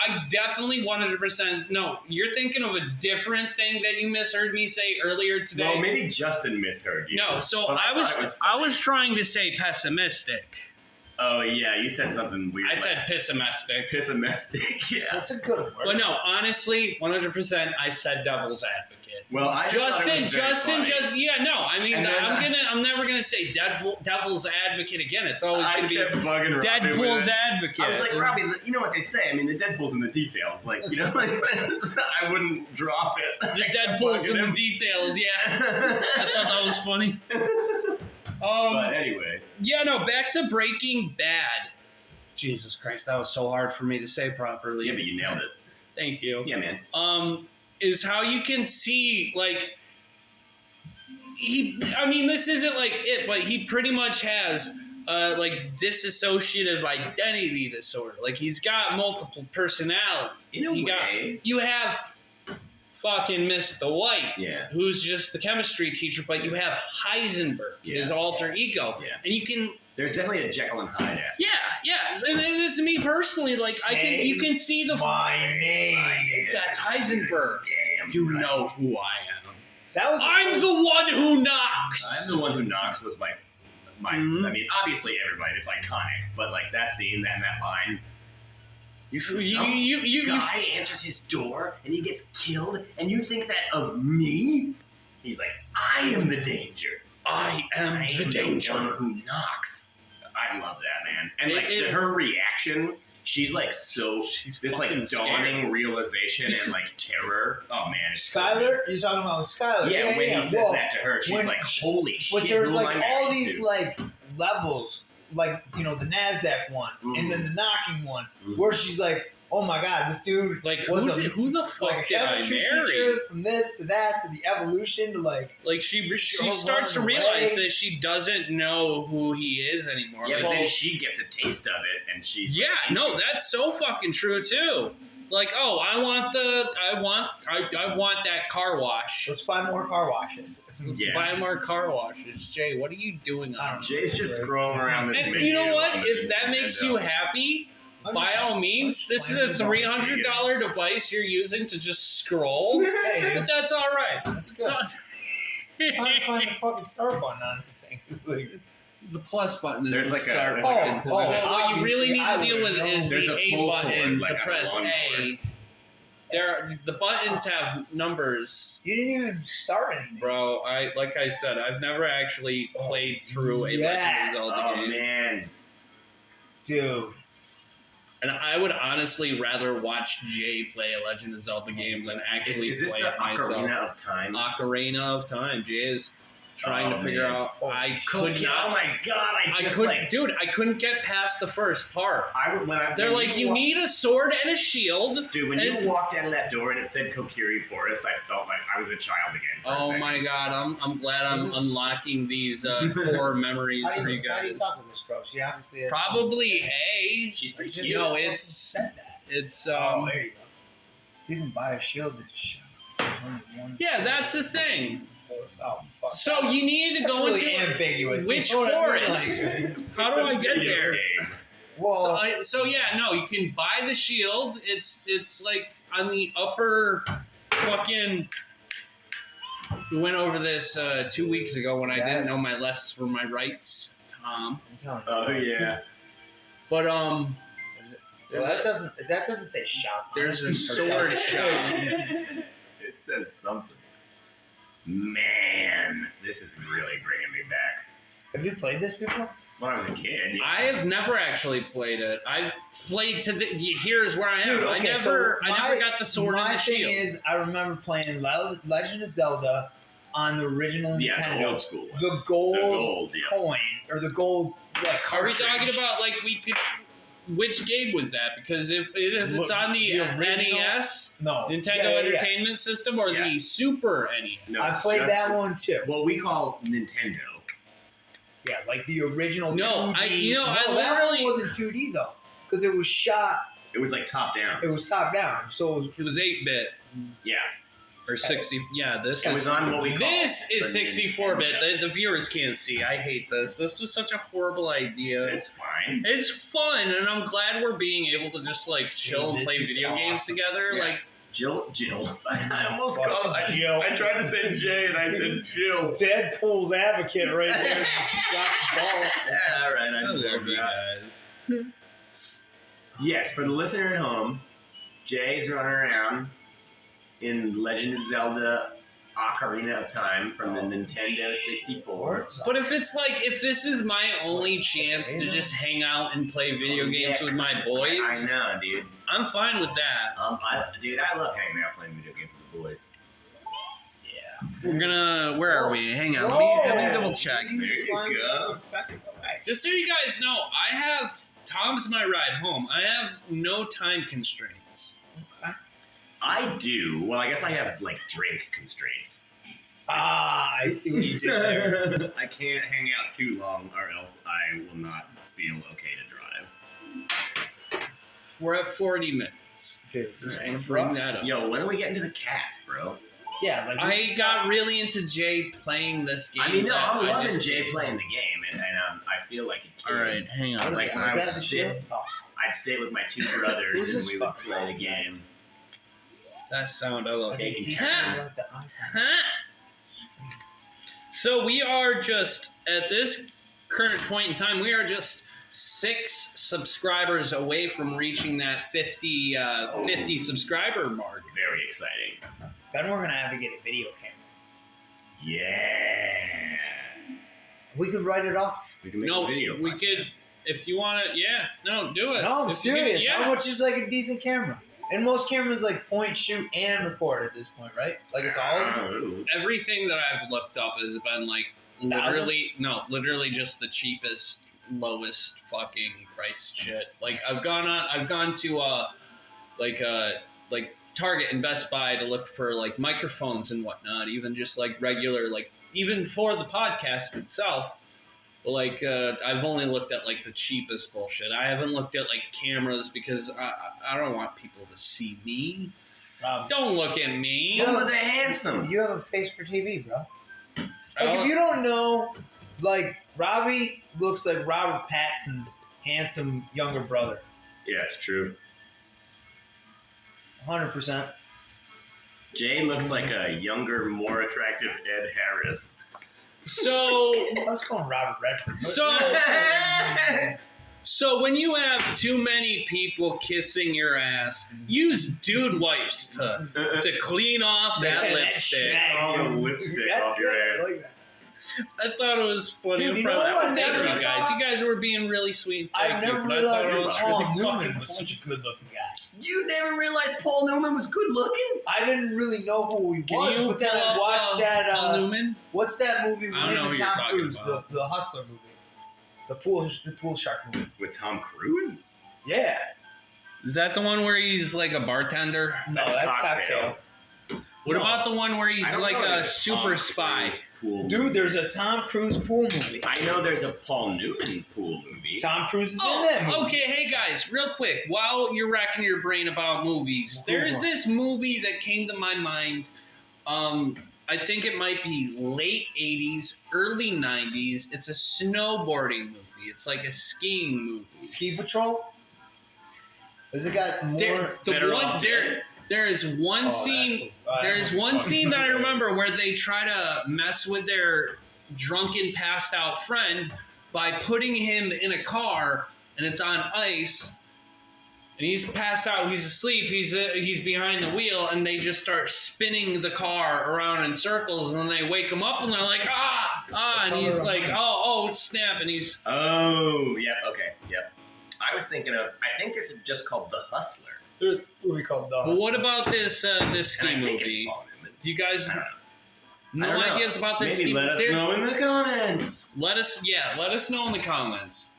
I definitely 100%. No, you're thinking of a different thing that you misheard me say earlier today. Well, maybe Justin misheard you. No, so But I thought it was funny. trying to say pessimistic. Oh yeah, you said something weird. I said pessimistic. pessimistic. Yeah. That's a good word. But no, honestly, 100%, I said devil's advocate. Well, I just thought it was very funny. I mean, And then, I'm never gonna say devil's advocate again. It's always I gonna be kept bugging Robbie Deadpool's with it. advocate. I was like, Robbie, you know what they say? I mean, the Deadpool's in the details. Like, you know, like, I wouldn't drop it. The I kept Deadpool's bugging in the him. details. Yeah, I thought that was funny. But anyway, Yeah, no, back to Breaking Bad. Jesus Christ, that was so hard for me to say properly. yeah, but you nailed it. Thank you. Yeah, man. Is how you can see, like, this isn't like it, but he pretty much has, like, dissociative identity disorder. Like, he's got multiple personalities. In a way. You have fucking Mr. White, Yeah. who's just the chemistry teacher, but you have Heisenberg, his alter ego. Yeah. And you can... There's definitely a Jekyll and Hyde aspect. Yeah, and this is me personally. Like, you can see the My name. that's Heisenberg. Damn. You right. know who I am. That was. I'm the one who knocks. I'm the one who knocks was my. Mhm. I mean, obviously everybody, it's iconic, but like that scene, that line. You Guy answers his door and he gets killed, and you think that of me? He's like, I am the danger. I am I the am danger. the one who knocks. I love that, man. And like It- her reaction, she's like She's this like fucking dawning scared. realization and like terror. Oh man, it's so Skyler? You're talking about Skyler? Yeah, when he says Well, that to her, she's when- like, "Holy shit!" But there's who am like I all married these to? like levels, like, you know, the NASDAQ one, and then the knocking one, where she's like, oh my god, this dude Like, was who the like fuck a did I chemistry marry? teacher, from this to that to the evolution to like. Like, she Sure, starts to running realize away. that she doesn't know who he is anymore. Yeah, Like, but then she gets a taste of it, and she's yeah, like, no, that's so fucking true too. Like, oh, I want that car wash. Let's buy more car washes. Let's Yeah. buy more car washes. Jay, what are you doing I on don't Jay's just scrolling around this And menu. you know what? on If the that makes Nintendo. you happy, I'm by just- all means, I'm this just is a playing $300 device you're using to just scroll. Hey, But dude, that's all right. that's It's good. not- I'm trying to find the fucking start button on this thing. Like, the plus button is There's the like a- start there's button. like a- What oh, you really obviously, need I to deal with would've known. is There's the a A pull button cord, like to on a press lawnmower. A. The buttons have numbers. you didn't even start anything. Bro, like I said, I've never actually played through a yes. Legend of Zelda Oh game. man, Dude. And I would honestly rather watch Jay play a Legend of Zelda game than actually is this play the it myself. Ocarina of Time? Ocarina of Time. Jay is trying Oh, to figure man. out. I Oh could not. my god! I just Dude, I couldn't get past the first part. They're when like, you need a sword and a shield. Dude, when and- you walked out of that door and it said Kokiri Forest, I felt like I was a child again. For a Oh second. my god, I'm glad I'm unlocking these core memories How for do you you, how do you guys. talk with this, bro? She obviously has Probably something A. She's to pretty say. cute. No, Just it's- said that. It's Oh, there you go. You can buy a shield that you yeah, that's the thing. Oh, fuck. So you need to That's go really into ambiguous. which You know what I mean? forest? Like, How do I get Video there? game. well, So yeah, no, you can buy the shield. It's like on the upper fucking. We went over this 2 weeks ago when I Yeah. didn't know my lefts from my rights, Tom. I'm telling you. Oh yeah. But Well, that doesn't say shop. there's a sword shop. It says something. Man, this is really bringing me back. Have you played this before? When I was a kid. Yeah. I have never actually played it. I've played to the. Here's where I am. Dude, I okay, never so got the sword and My the thing shield. is, I remember playing Legend of Zelda on the original Yeah, the Nintendo. old school one. The gold, The gold, yeah. coin or the gold Are we cartridge. talking about like we could? Which game was that? Because if it's on the original- NES, No, Nintendo Yeah, yeah, yeah. Entertainment System, or Yeah. the Super NES. No, I it's played just that one too. What we call Nintendo. Yeah, like the original. No, 2D. I that literally- one wasn't 2D though, because it was shot. It was like top down. It was top down, so it was, It was 8-bit Yeah. or 60. Yeah, this It was is. on what we call This is the 64-bit. Nintendo. The viewers can't see. I hate this. This was such a horrible idea. It's fine. It's fun, and I'm glad we're being able to just like chill and This play is video games awesome. together. Yeah. Like Jill. I almost Fuck called. Jill. I tried to say Jay, and I said Jill. Deadpool's advocate right there. Drops the ball. Yeah, all right. I I deserve love you that. guys. Yes, for the listener at home, Jay's running around in Legend of Zelda Ocarina of Time from the Nintendo 64. But if this is my only chance to just hang out and play video games with my boys, I know, dude. I'm fine with that. Dude, I love hanging out playing video games with the boys. We're gonna. Where are we? Hang on. Let me double check. There you go. Just so you guys know, I have Tom's my ride home. I have no time constraints. I do. Well, I guess I have, like, drink constraints. I see what you did there. I can't hang out too long or else I will not feel okay to drive. We're at 40 minutes. Dude, I'm gonna bring that up. Yo, when are we getting to the cats, bro? yeah, like I got really into Jay playing this game. I mean, no, that I'm I loving just Jay gave playing up. the game, and I feel like a kid. All right, hang on. Like, is when I that would the sit, shit? Oh, I'd sit with my two brothers Who's and this we would fucking play the game. That sound I love. Taking teach turns. me like the iPhone. Huh? So we are just at this current point in time, we are just 6 subscribers away from reaching that 50 subscriber mark. Very exciting. Then we're gonna have to get a video camera. Yeah. We could write it off. We can make No, a video. we podcast. could, if you want to. Yeah, no, do it. No, I'm If you can- serious. yeah. How much is like a decent camera? And most cameras like point, shoot, and record at this point, right? Like it's all. Oh. Everything that I've looked up has been like literally just the cheapest, lowest fucking price shit. Like I've gone to like Target and Best Buy to look for like microphones and whatnot, even just like regular, like even for the podcast itself. But like I've only looked at like the cheapest bullshit. I haven't looked at like cameras because I don't want people to see me. Don't look at me. Yeah, they're handsome. You have a face for TV, bro. Like Oh. if you don't know, like Robbie looks like Robert Pattinson's handsome younger brother. Yeah, it's true. 100%. Jay looks like a younger, more attractive Ed Harris. So I was calling Robert Redford. So when you have too many people kissing your ass, use dude wipes to clean off that lipstick. All the lipstick That's off your good. I ass. like that. I thought it was funny. Dude, I'm you proud know of what I Thank never you guys. saw? You guys were being really sweet. I Thank you, never but realized I thought that it was Paul really Newman fucking was such a good looking guy. You never realized Paul Newman was good looking? I didn't really know who he Can was, you but then pull I up, watched that. Paul Newman? What's that movie with I don't him know and who you're Tom talking Cruise? about. The Hustler movie. The pool shark movie. With Tom Cruise? Yeah. Is that the one where he's like a bartender? No, that's Cocktail. What No. about the one where he's I don't like know a if it's super Tom spy? Cruise pool Dude, movie. there's a Tom Cruise pool movie. I know there's a Paul Newman pool movie. Tom Cruise is in that movie. Okay, hey guys, real quick, while you're racking your brain about movies, there's this movie that came to my mind. I think it might be late 80s, early 90s. It's a snowboarding movie. It's like a skiing movie. Ski Patrol? Has it got more? There is one scene. There's one scene that I remember where they try to mess with their drunken, passed out friend by putting him in a car, and it's on ice, and he's passed out. He's asleep. He's behind the wheel, and they just start spinning the car around in circles, and then they wake him up, and they're like, and he's like, oh, snap, and he's. Oh, yep, okay, yep. I was thinking of, I think it's just called The Hustler. There's a movie called The But Hustler. what about this ski And I think movie? it's Paul Newman. Do you guys I don't know. no I don't know. ideas about this? Maybe ski let us there- know in the comments. Let us know in the comments.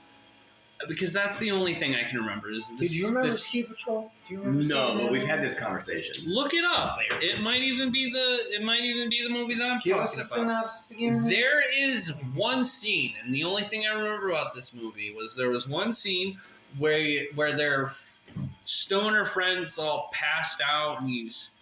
Because that's the only thing I can remember. Is this, Dude, do you remember this, Ski Patrol? Do you remember No, seeing but that we've movie? had this conversation. Look it up. It might even be the movie that I'm Give talking us a about. synopsis again. There is one scene, and the only thing I remember about this movie was there was one scene where their stoner friends all passed out, and he's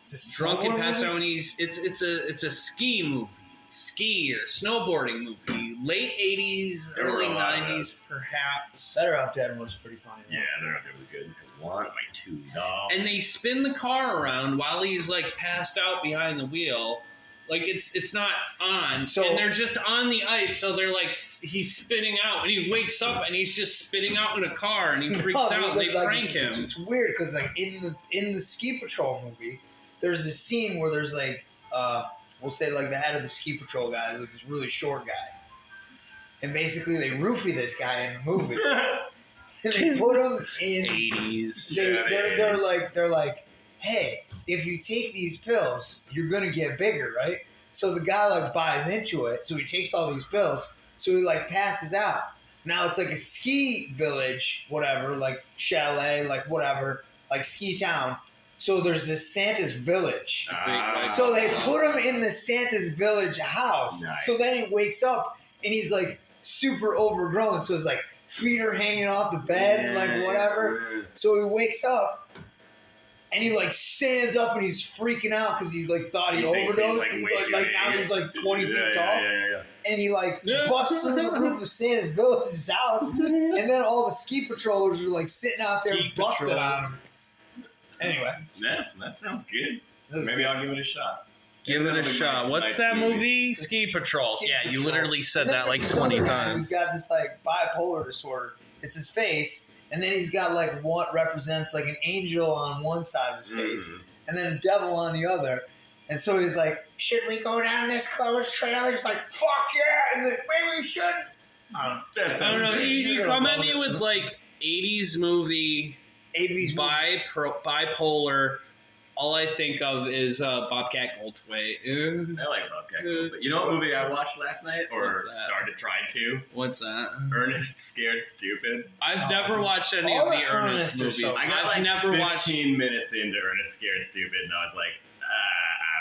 It's a drunk and snowboard passed movie? out, and it's a ski movie. ski or snowboarding movie, late 80s, There were early a lot of 90s, perhaps. Better Off Dead was pretty funny. Yeah, they're not gonna be good. I want my $2. And they spin the car around while he's like passed out behind the wheel. Like it's not on, So- and they're just on the ice. So they're like he's spinning out, and he wakes up and he's just spinning out in a car, and he freaks out. And they prank him. It's weird because like in the Ski Patrol movie, there's this scene where there's like we'll say like the head of the Ski Patrol guy is like this really short guy, and basically they roofie this guy in the movie, and they put him in 80s. They're like, hey, if you take these pills, you're gonna get bigger, right? So the guy like buys into it, so he takes all these pills, so he like passes out. Now it's like a ski village, whatever, like chalet, like whatever, like ski town. So there's this Santa's village. So they put him in the Santa's village house. Nice. So then he wakes up and he's like super overgrown. So his like feet are hanging off the bed and like whatever. So he wakes up and he like stands up and he's freaking out because he's like thought he thinks he's, overdosed. Like now he's like 20 feet tall. Yeah. And he like Yeah. busts through the roof of Santa's village's house. And then all the ski patrollers are like sitting out there Ski busting patrol. on him. Anyway. Yeah, that sounds good. that was Maybe good. I'll give it a shot. Give it a shot. What's that movie? It's Ski Patrol. Ski Yeah, you Patrol. literally said And then that like there's 20 another guy times. Who's got this like bipolar disorder? It's his face, and then he's got like what represents like an angel on one side of his face, and then a devil on the other. And so he's like, "Should we go down this closed trailer?" He's like, "Fuck yeah!" And maybe we should. I don't know. You come at me with like 80s movie, 80s bipolar. All I think of is Bobcat Goldthwait. I like Bobcat Goldthwait. But you know what movie I watched last night, or What's that? started trying to? What's that? Ernest Scared Stupid. I've never watched any all of the the Ernest Ernests are movies. so- I got I've like never 15 watched. minutes into Ernest Scared Stupid, and I was like,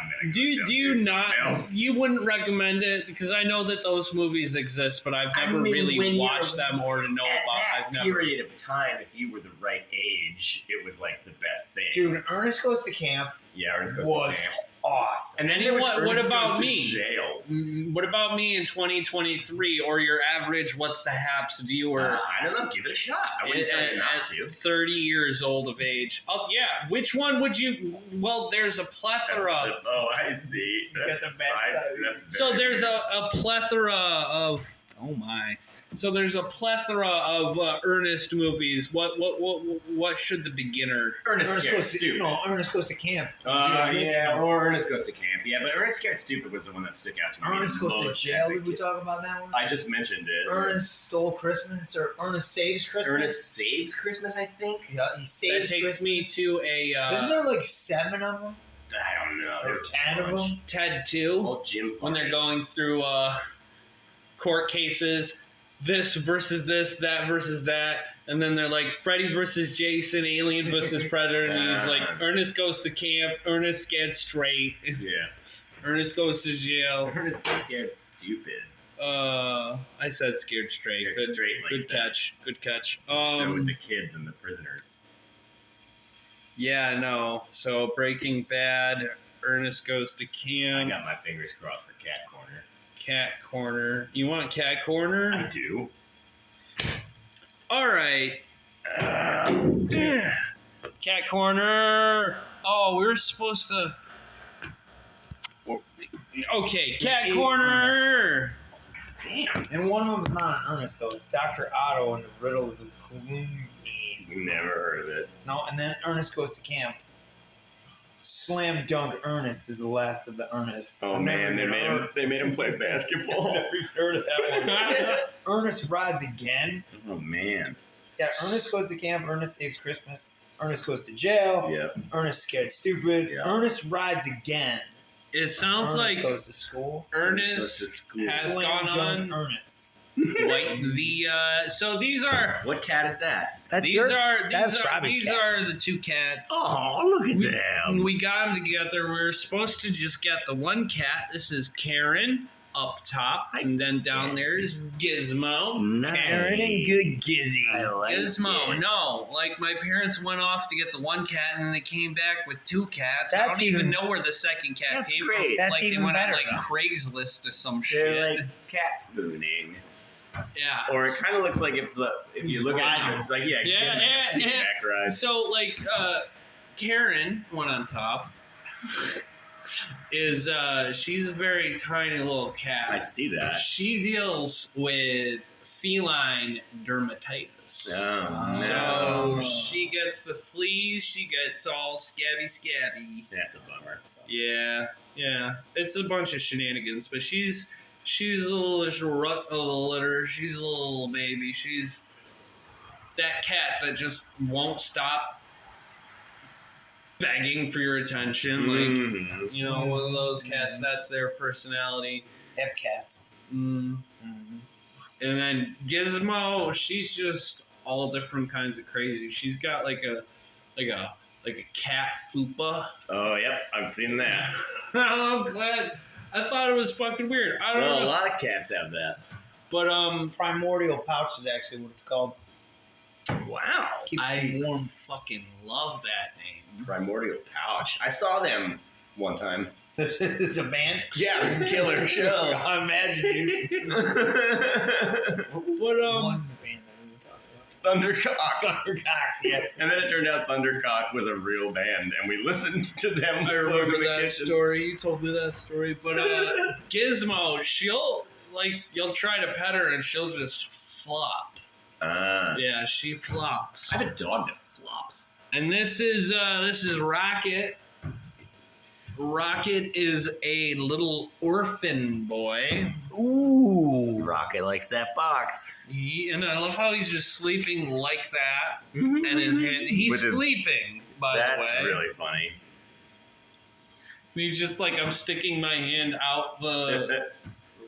I'm gonna go Do you do not? something else. You wouldn't recommend it because I know that those movies exist, but I've I never mean, when really you're watched them or to know At about. that I've never. period of time, if you were the right age, it was like the best thing. Dude, Ernest Goes to Camp Yeah, Ernest Goes was to Camp. awesome. And then You there know was what Ernest about Goes to me? Jail. What about me in 2023 or your average What's the Haps viewer I don't know. Give it a shot. I wouldn't tell you not at to. 30 years old of age? Oh, yeah. Which one would you? Well, there's a plethora. I see. That's, got the bad I side. see. That's So very there's weird. a plethora of. Oh my. So there's a plethora of Ernest movies. What should the beginner? Ernest Scared Goes to, Stupid. no, Ernest Goes to Camp. Yeah, or Ernest Goes to Camp. Yeah, but Ernest Scared Stupid was the one that stuck out to me. Ernest Goes to most Jail. as a Did we kid. talk about that one? I just mentioned it. Ernest Stole Christmas or Ernest Saves Christmas. Ernest Saves Christmas, I think. Yeah, he That saves takes Christmas. me to a Isn't there like 7 of them? I don't know. Or There's 10 of them? Ted 2 Old Jim when they're Farley. going through court cases. This versus this, that versus that, and then they're like Freddy versus Jason, Alien versus Predator, and he's like Ernest Goes to Camp, Ernest Gets Straight, Yeah. Ernest Goes to Jail. Ernest Scared Stupid. I said Scared Straight. Scared Good, Straight like good that. catch. Good catch. Show with the kids and the prisoners. Yeah, no. So Breaking Bad, Ernest Goes to I Camp, got my fingers crossed for Cat Corner. Cat Corner. You want Cat Corner? I do. All right. Cat Corner. Oh, we were supposed to. Okay, Cat Corner. Damn. And one of them's not an Ernest though. It's Dr. Otto and the Riddle of the Gloom. Never heard of it. No, and then Ernest Goes to Camp. Slam Dunk Ernest is the last of the Ernest. Oh I've man, never even heard- they made him play basketball. heard of that one. Ernest Rides Again. Oh man. Yeah, Ernest Goes to Camp. Ernest Saves Christmas. Ernest Goes to Jail. Yeah. Ernest Scared Stupid. Yeah. Ernest Rides Again. It sounds Ernest like Goes to School. Ernest Goes to school. has Slam gone Dunk on. Ernest. Like so these are What cat is that? these are the two cats. Oh, look at them. We got them together. We were supposed to just get the one cat. This is Karen. up top, and then down there is Gizmo. Karen and good Gizzy. I like Gizmo, it. no. Like, my parents went off to get the one cat, and then they came back with 2 cats. I That's don't even even- know where the second cat That's came great. from. That's like, even they went better, on, like, though. Craigslist or some They're shit. like cat spooning. Yeah. Or it kind of looks like if you look at it, like, yeah. Back ride. So, like, Karen, one on top, is, she's a very tiny little cat. I see that. She deals with feline dermatitis. Oh, no. So she gets the fleas, she gets all scabby. That's a bummer. Yeah. It's a bunch of shenanigans, but she's a little rut of the litter. She's a little baby. She's that cat that just won't stop begging for your attention. Like, Mhm. you know, one of those cats, that's their personality. Have cats. Mm. And then Gizmo, she's just all different kinds of crazy. She's got like a cat fupa. Oh, yep. I've seen that. I'm glad. I thought it was fucking weird. I don't Well, a know. lot of cats have that. But Primordial pouch is actually what it's called. Wow. Keeps I you warm. fucking love that name. Primordial pouch. I saw them one time. It's a band. Yeah, it was a killer show. I imagine, dude. What was What, the one band that we were talking Thundercock. about? Thundercocks, yeah. And then it turned out Thundercock was a real band, and we listened to them. I closing remember the that kitchen. story. You told me that story. But Gizmo, you'll try to pet her and she'll just flop. Yeah, she flops. I have a dog that flops. And this is Rocket. Rocket is a little orphan boy. Ooh. Rocket likes that box. And I love how he's just sleeping like that. And his hand, he's With his- sleeping, by the way. That's really funny. And he's just like, I'm sticking my hand out the.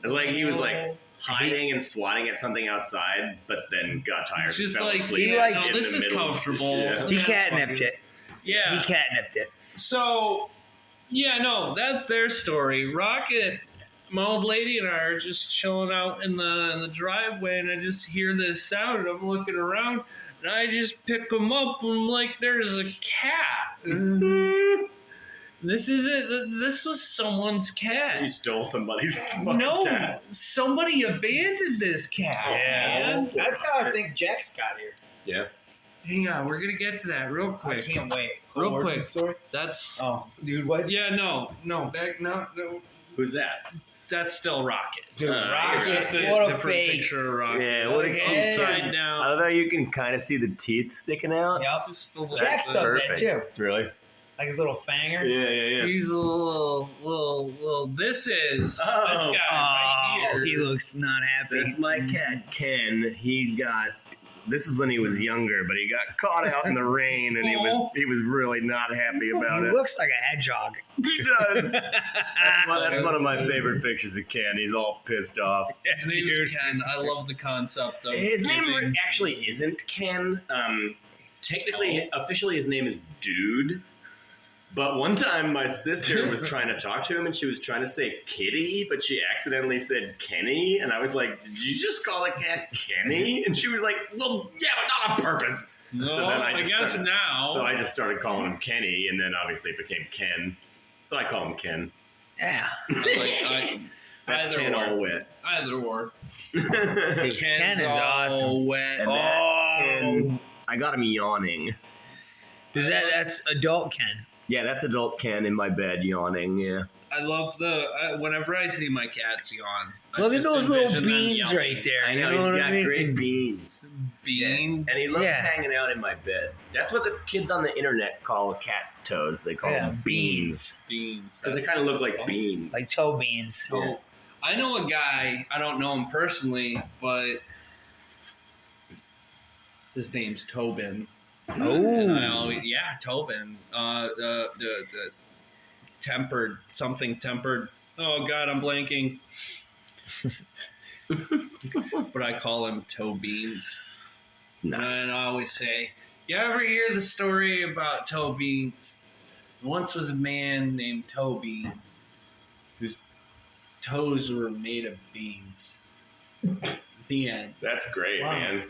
It's like he was like hiding and swatting at something outside, but then got tired. It's and just fell like, asleep he yeah, like- no, in this the is middle. comfortable. Yeah. He Yeah, catnipped fucking- it. Yeah. He catnipped it. So, yeah, no, that's their story. Rocket, my old lady and I are just chilling out in the driveway, and I just hear this sound, and I'm looking around, and I just pick him up, and I'm like, there's a cat. This is it. This was someone's So cat. you stole somebody's fucking No, cat. somebody abandoned this cat. Man. That's how I think Jax got here. Yeah. Hang on, we're gonna get to that real I quick. can't wait. Real Origin quick. story? That's Oh, dude, what? yeah, no, Who's that? that's still Rocket. Dude, Rocket, It's just what a different face. picture of Rocket. Yeah, what a kid. Upside down. Although you can kind of see the teeth sticking out. Yep. Just the little- Jax That's does that perfect. too. Really? Like his little fangers. Yeah. He's a little. This is this Oh. guy right Oh, here. he looks not happy. That's my cat, Ken. He got. This is when he was younger, but he got caught out in the rain, and he was really not happy about He it. looks like a hedgehog. He does. That's one of my favorite pictures of Ken. He's all pissed off. His name is Ken. I love the concept of His name giving- actually isn't Ken. Technically, officially, his name is Dude. But one time, my sister was trying to talk to him, and she was trying to say Kitty, but she accidentally said Kenny, and I was like, "Did you just call the cat Kenny?" And she was like, "Well, yeah, but not on purpose." No, So then I I just guess started- now. So I just started calling him Kenny, and then obviously it became Ken. So I call him Ken. Yeah. That's either Ken or. all wet. Either or. Dude, Ken is all awesome. wet. And Oh. that's Ken. I got him yawning. That's adult Ken. Yeah, that's adult Ken in my bed yawning. Yeah. I love whenever I see my cats yawn. I Look at just those little envision them beans yelling. right there. I You know, know what he's I got mean? great beans. Beans. And he loves Yeah. hanging out in my bed. That's what the kids on the internet call cat toads. They call Yeah, them beans. Beans. Because they kind of look like beans. Like toe beans. So, I know a guy, I don't know him personally, but his name's Tobin. And I Oh. always, yeah, Tobin. The tempered, something tempered. Oh, God, I'm blanking. But I call him Toe Beans. Nice. And I always say, you ever hear the story about Toe Beans? Once was a man named Toe Bean toes were made of beans. The end. That's great, Wow. man.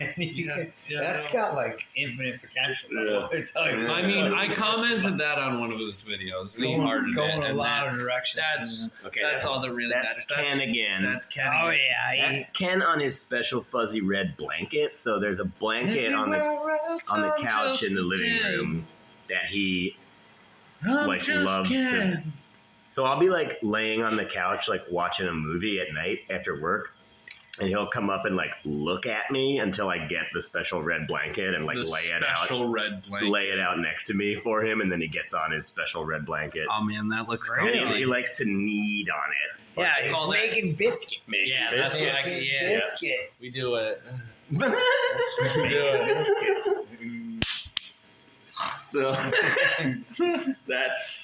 That's got like infinite potential. Yeah. I tell you. I mean, I commented that on one of his videos. He Going hearted a it, and lot of directions. that's Okay, that's all that really that's matters. Ken again. That's Ken. Oh again. yeah, That's Ken on his special fuzzy red blanket. So there's a blanket on the couch in the living room that he like loves to. So I'll be like laying on the couch, like watching a movie at night after work, and he'll come up and like look at me until I get the special red blanket and like The lay it special out, red blanket. lay it out next to me for him, and then he gets on his special red blanket. Oh man, that looks Really? And cozy. he likes to knead on it. yeah. They He's call that- making biscuits. Making Yeah, that's what I biscuits. yeah. Biscuits. We do it. That's We do it. So that's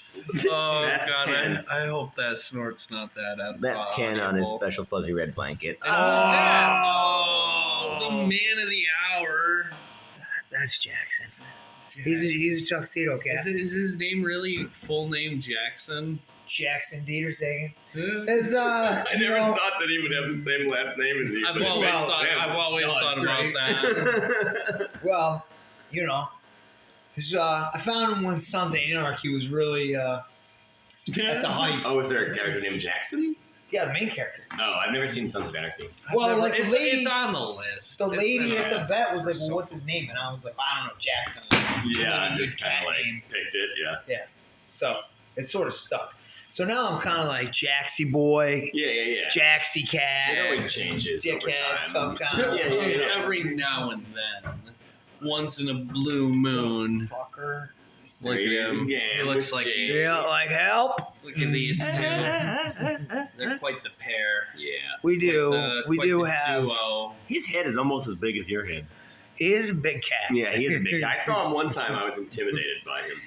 Oh That's god, Ken. I hope that snort's not that. that's Ken on his audible. special fuzzy red blanket. And oh, the man of the hour. That's Jackson. He's a tuxedo cat. Is his name really full name Jackson? Jackson Dietersagen. Huh? Is I you never know, thought that he would have the same last name as you. I've but it always makes thought. sense. I've always does, thought about right? that. well, you know, I found him when Sons of Anarchy was really at the height. Oh, is there a character named Jackson? Yeah, the main character. Oh, I've never seen Sons of Anarchy. Well, like the it's, lady, it's on the list. the It's lady been at the on- vet was like, for "Well, so- what's his name?" And I was like, "I don't know, Jackson." Yeah, I Somebody just used kind cat of like name. picked it. Yeah. So it sort of stuck. So now I'm kind of like Jaxie boy, Yeah. Jaxie cat, It always changes. over dickhead time. sometimes. Yeah. Every now and then, once in a blue moon. Fucker. Look at him. Again, He looks like a. Yeah, like help. Look at these two. They're quite the pair. Yeah. We do. We Quite do the have. duo. His head is almost as big as your head. He is a big cat. Yeah, he is a big guy. I saw him one time. I was intimidated by him.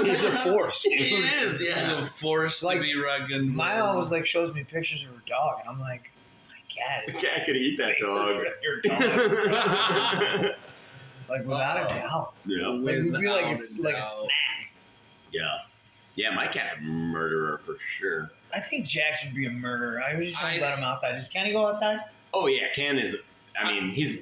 He's a force. He is, He's yeah. a force Like, to be reckoned with. Maya always like shows me pictures of her dog, and I'm like, my cat This is cat could eat that bigger dog. than your dog. Like without a doubt. Yeah. Like it would be like a Without a snack. Yeah. Yeah, my cat's a murderer for sure. I think Jax would be a murderer. I would just don't I- let him outside. Can he go outside? Oh, yeah, Ken is, I mean, he's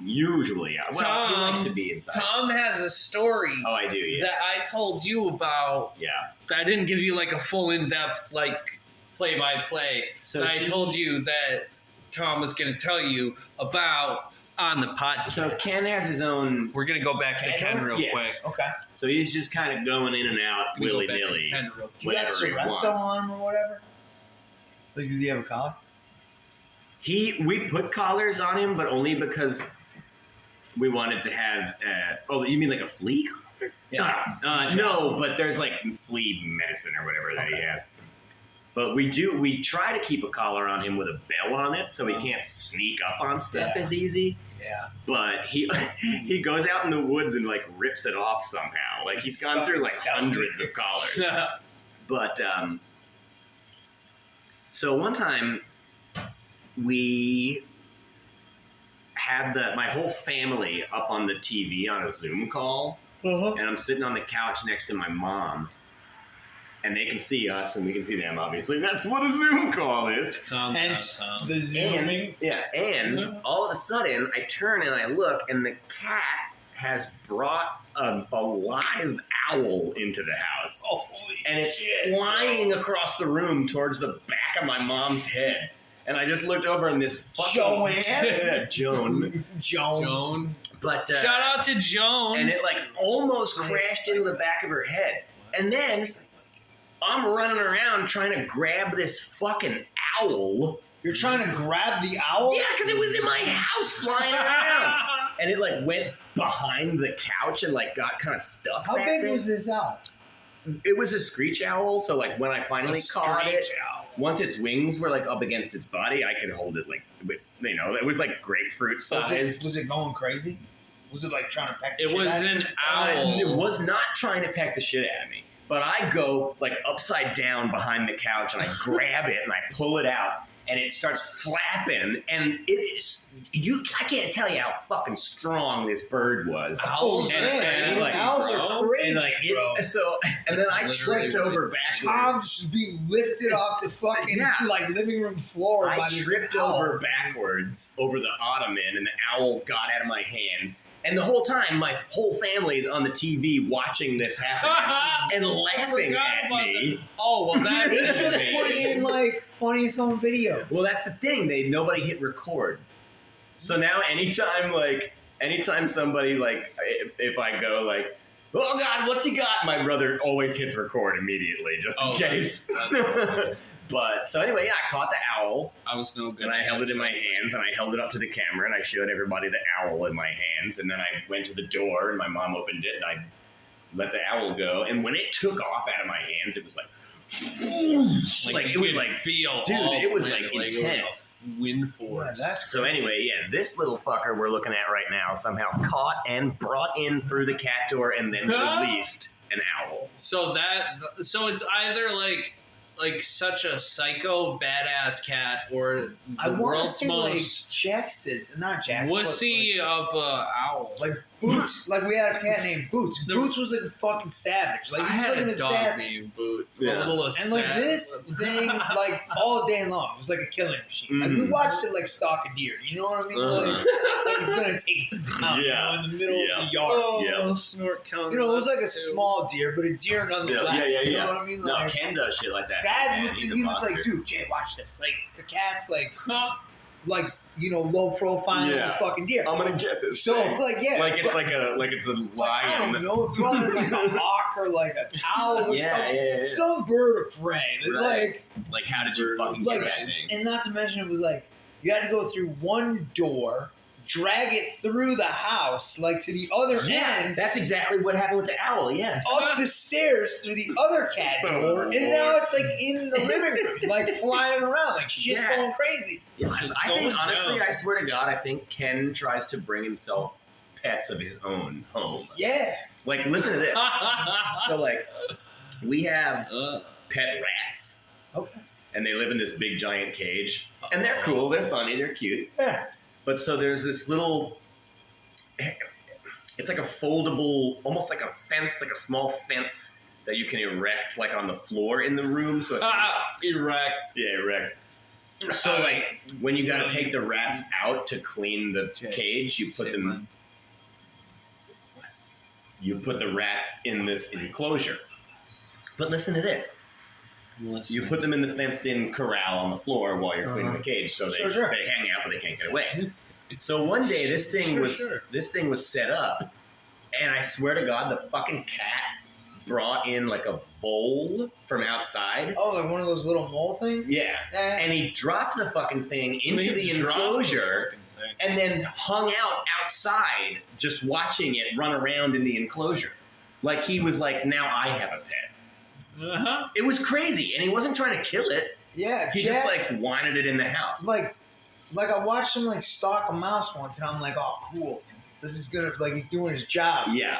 usually out. Well, he likes to be inside. Tom has a story Oh, I do, yeah. that I told you about. Yeah. I didn't give you like a full in-depth like play-by-play. So I he- told you that Tom was going to tell you about on the podcast. So Ken has his own, We're going to go back to Ken? Ken real Yeah. quick. Okay. so he's just kind of going in and out We're gonna go back to willy-nilly. Ken real quick. Do you got Whatever he Seresto wants. on him or whatever? Like, does he have a collar? We put collars on him, but only because we wanted to have, oh, you mean like a flea collar? Yeah. No, but there's like flea medicine or whatever that he has. But we try to keep a collar on him with a bell on it so he can't sneak up on stuff Yeah. as easy. Yeah. But he goes out in the woods and like rips it off somehow. Like he's gone through like Stealthy. hundreds of collars. But so one time we had my whole family up on the TV on a Zoom call, Uh-huh. and I'm sitting on the couch next to my mom, and they can see us and we can see them. Obviously, that's what a Zoom call is. Tom, Hence Tom. the zooming. And all of a sudden, I turn and I look, and the cat has brought a live owl into the house. Holy And it's shit. flying across the room towards the back of my mom's head. And I just looked over and this fucking... Joanne? Yeah, Joan. Joan. But, Shout out to Joan. and it like almost crashed into the back of her head. And then I'm running around trying to grab this fucking owl. You're trying to grab the owl? Yeah, because it was in my house flying around. And it like went behind the couch and like got kind of stuck. How back big there. was this owl? It was a screech owl, so like when I finally caught it, owl. once its wings were like up against its body, I could hold it like, you know, it was like grapefruit size. Was it going crazy? Was it like trying to peck the It shit was out of an you? owl. It was not trying to peck the shit out of me, but I go like upside down behind the couch and I grab it and I pull it out, and it starts flapping, and it is I can't tell you how fucking strong this bird was. Owls Oh, are yeah, crazy, dude, owls are bro. crazy, And like bro. and then I It's tripped literally over Tom's backwards. just being lifted off the fucking Yeah. like living room floor I by this tripped owl. over backwards over the ottoman, and the owl got out of my hands. And the whole time, my whole family is on the TV watching this happen and laughing forgot at about me. that. Oh, well, that's They should have put it in like funniest home video. Well, that's the thing. Nobody hit record. So now, anytime somebody like, if I go like, oh God, what's he got? My brother always hits record immediately, just in case. But so anyway, yeah, I caught the owl. I was no good. And I held it in my hands, and I held it up to the camera, and I showed everybody the owl in my hands. And then I went to the door, and my mom opened it, and I let the owl go. And when it took off out of my hands, it was like it was like feel, dude, all it was wind, like it intense. was a wind force. Yeah, that's So anyway, yeah, this little fucker we're looking at right now somehow caught and brought in through the cat door, and then released an owl. So it's either like such a psycho badass cat, or the I want to world's say like most Jax did, not Jax, wussy of owl. like Boots. Like we had a cat named Boots. The- Boots was like a fucking savage. Like I he was had like an a dog assassin. named Boots. Yeah. A little And like assassin. this thing, like all day long, it was like a killing machine. Like we Mhm. watched it like stalk a deer. You know what I mean? Uh-huh. Like it's gonna take him down, you Yeah. know, in the middle Yeah. of the yard. Oh, Yeah. snort counter. You know, it was like a that's too. small deer, but a deer nonetheless. You know what I mean? No, Like, Ken does shit like that. Dad, Man, he's a he was like, monster. dude, Jay, watch this. Like the cat's like Huh? you know, low profile Yeah. the fucking deer. I'm gonna get this. So thing. like yeah, like it's but- like it's a like, I lion. don't know, probably like a hawk or like an owl or Yeah, something. yeah, yeah. Some bird of prey. It's Right. Like, how did you fucking like, get that thing? and not to mention it was like you had to go through one door, drag it through the house, like to the other end, that's exactly what happened with the owl. Yeah. up the stairs through the other cat door, and now it's like in the living room, like flying around, like shit's Yeah. going crazy. Yeah, I think going honestly, down. I swear to God, I think Ken tries to bring himself pets of his own home. Yeah. Like, listen to this. So, like, we have Uh, pet rats, Okay. and they live in this big giant cage, and they're cool, they're funny, they're cute. Yeah. But so there's this little. It's like a foldable, almost like a fence, like a small fence that you can erect, like on the floor in the room. So erect. yeah, erect. So like when you gotta take the rats out to clean the cage, you put them. You put the rats in this enclosure. But listen to this. You put them in the fenced-in corral on the floor while you're cleaning the cage, so they Sure. they hang out, but they can't get away. So one day this thing was set up, and I swear to God, the fucking cat brought in like a vole from outside. Oh, like one of those little mole things? Yeah, Yeah. and he dropped the fucking thing into He the dropped enclosure, the fucking thing. and then hung out outside, just watching it run around in the enclosure, like he was like, now I have a pet. Uh-huh. It was crazy, and he wasn't trying to kill it. Yeah, He Jax, just like wanted it in the house. like I watched him like stalk a mouse once, and I'm like, oh, cool. This is gonna like he's doing his job. Yeah,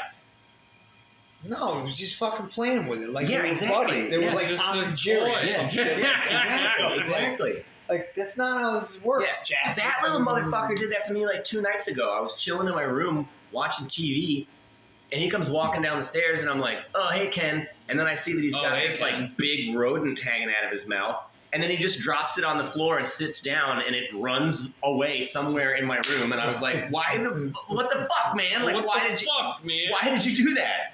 No, he was just fucking playing with it. Like Yeah, they were exactly. buddies. They Yeah, were like just Tom a and Jerry. toy. or some shit. exactly, exactly. Like that's not how this works, Yeah, Jax. that little motherfucker did that to me like 2 nights ago. I was chilling in my room watching TV, and he comes walking down the stairs, and I'm like, "Oh, hey, Ken." And then I see that he's got hey, this Ken. like big rodent hanging out of his mouth, and then he just drops it on the floor and sits down, and it runs away somewhere in my room. And I was like, what the fuck, man? Like, What why the did you? fuck, man? Why did you do that?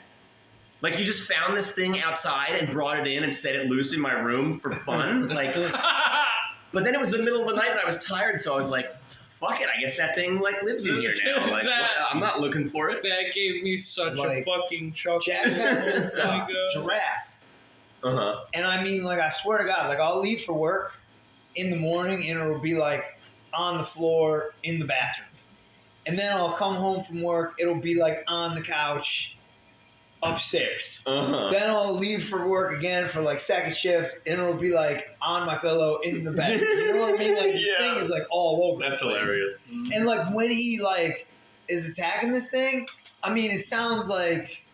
Like, you just found this thing outside and brought it in and set it loose in my room for fun? Like, but then it was the middle of the night and I was tired, so I was like, fuck it, I guess that thing, like, lives in here now. Like, I'm not looking for it. That gave me such a Like, fucking chuckle. Jax has this Oh my God. giraffe, Uh-huh. and I mean, like, I swear to God, like, I'll leave for work in the morning, and it'll be like on the floor in the bathroom, and then I'll come home from work, it'll be like on the couch upstairs. Uh-huh. Then I'll leave for work again for like second shift, and it'll be like on my pillow in the bed. You know what I mean? Like this Yeah. thing is like all over. That's the place. hilarious. And like when he like is attacking this thing, I mean, it sounds like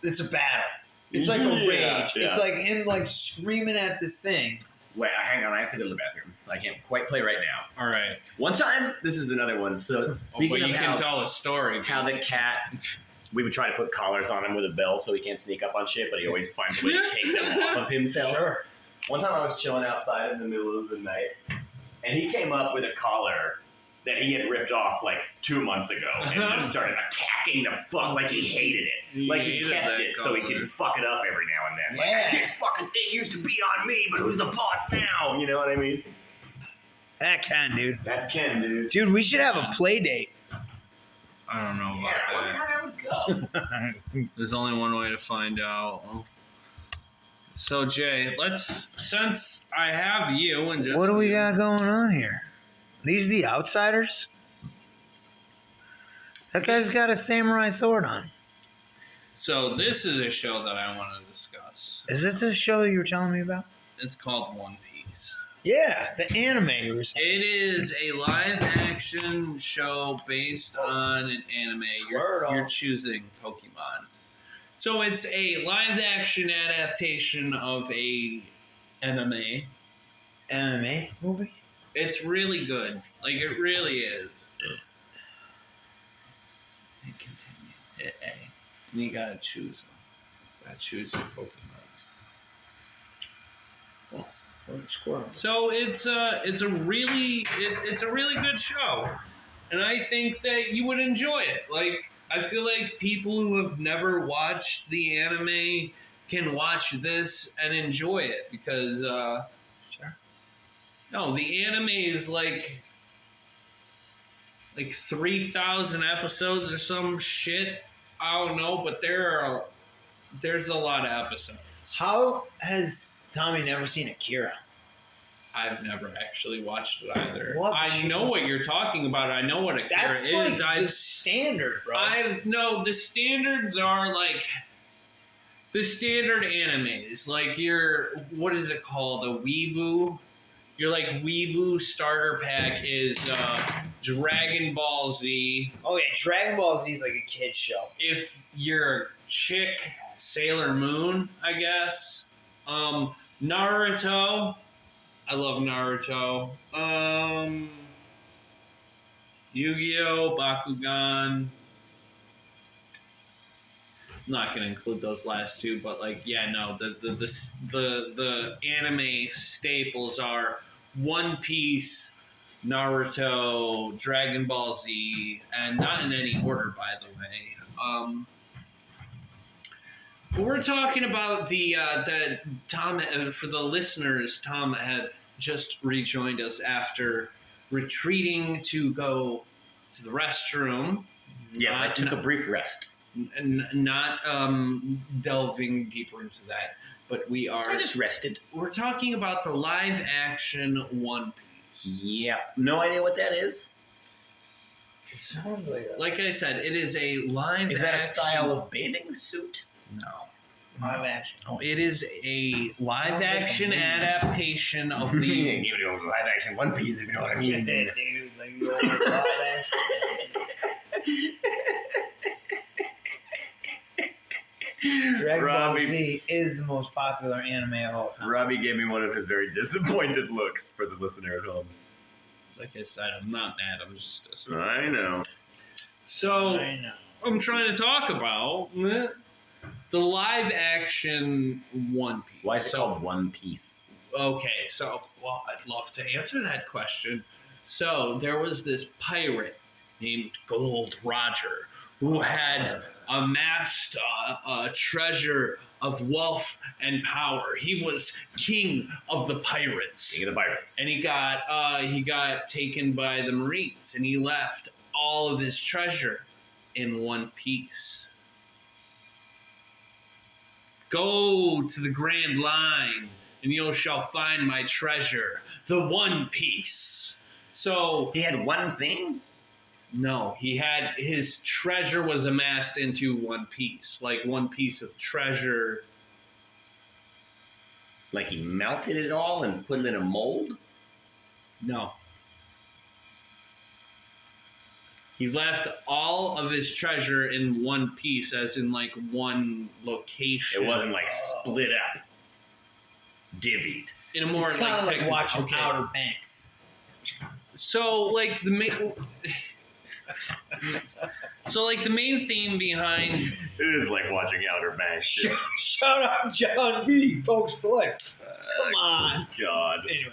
it's a battle. It's like a Yeah, rage. yeah. It's like him like screaming at this thing. Wait, hang on, I have to go to the bathroom. I can't quite play right now. All right. One time, this is another one. So speaking but of you can tell a story. how the cat, we would try to put collars on him with a bell so he can't sneak up on shit, but he always finds a way to take them off of himself. Sure. One time I was chilling outside in the middle of the night, and he came up with a collar that he had ripped off like 2 months ago and just started attacking the fuck like he hated it. Like he hated kept that it so he collar. could fuck it up every now and then. Yeah. Like, this fucking thing used to be on me, but who's the boss now? You know what I mean? That can, dude. That's Ken, dude. Dude, we should have a play date. I don't know Yeah, I wonder about how that would go. that. There's only one way to find out. So Jay, since I have you and just What do we got going on here? These the outsiders? That guy's got a samurai sword on. So this is a show that I want to discuss. Is this the show you were telling me about? It's called One Piece. Yeah, the anime you were saying. It is a live action show based on an anime. You're choosing Pokemon. So it's a live action adaptation of a MMA. MMA movie? It's really good. Like, it really is. And continue. Hit A. And you gotta choose them. Gotta choose your Pokemons. So it's a really good show, and I think that you would enjoy it. Like, I feel like people who have never watched the anime can watch this and enjoy it because Sure. no, the anime is like 3,000 episodes or some shit. I don't know, but there's a lot of episodes. How has Tommy never seen Akira? I've never actually watched it either. What? I know what you're talking about. I know what Akira That's is. like the standard, bro. The standards are like the standard animes. Like what is it called? A weeboo. Your like weeboo starter pack is Dragon Ball Z. Oh yeah, Dragon Ball Z is like a kid's show. If you're a chick, Sailor Moon, I guess. Naruto. I love Naruto. Yu-Gi-Oh, Bakugan. I'm not gonna include those last two, but like, yeah, no, the anime staples are One Piece, Naruto, Dragon Ball Z, and not in any order, by the way. But we're talking about that Tom, for the listeners, Tom had just rejoined us after retreating to go to the restroom. Yes, I took a brief rest. Not delving deeper into that, but we are. I just rested. We're talking about the live action One Piece. Yeah. No idea what that is. It sounds like a Like I said, it is a live. Is that a action- style of bathing suit? No. live action. No, it is a live Sounds like a action movie. adaptation of the. Give it a live action One Piece, if you know what I mean. Dude, like the old live action. Dragon Ball Robbie- Z is the most popular anime of all time. Robbie gave me one of his very disappointed looks for the listener at home. Like I said, I'm not mad. I'm just disappointed. I know. So I know. I'm trying to talk about the live action One Piece. Why is it called One Piece? Okay, so well, I'd love to answer that question. So there was this pirate named Gold Roger who had amassed a treasure of wealth and power. He was king of the pirates. King of the Pirates. And he got taken by the Marines, and he left all of his treasure in one piece. Go to the Grand Line, and you shall find my treasure, the One Piece. So He had one thing? no, his treasure was amassed into one piece, like one piece of treasure. Like he melted it all and put it in a mold? No. He left all of his treasure in one piece, as in like one location. It wasn't like split up, divvied. in a more It's kind of like technical- watching okay. Outer Banks. So like the main. So like the main theme behind It is like watching Outer Banks. Shit. Shout out John B. Folks for life. Come on. God. Anyway.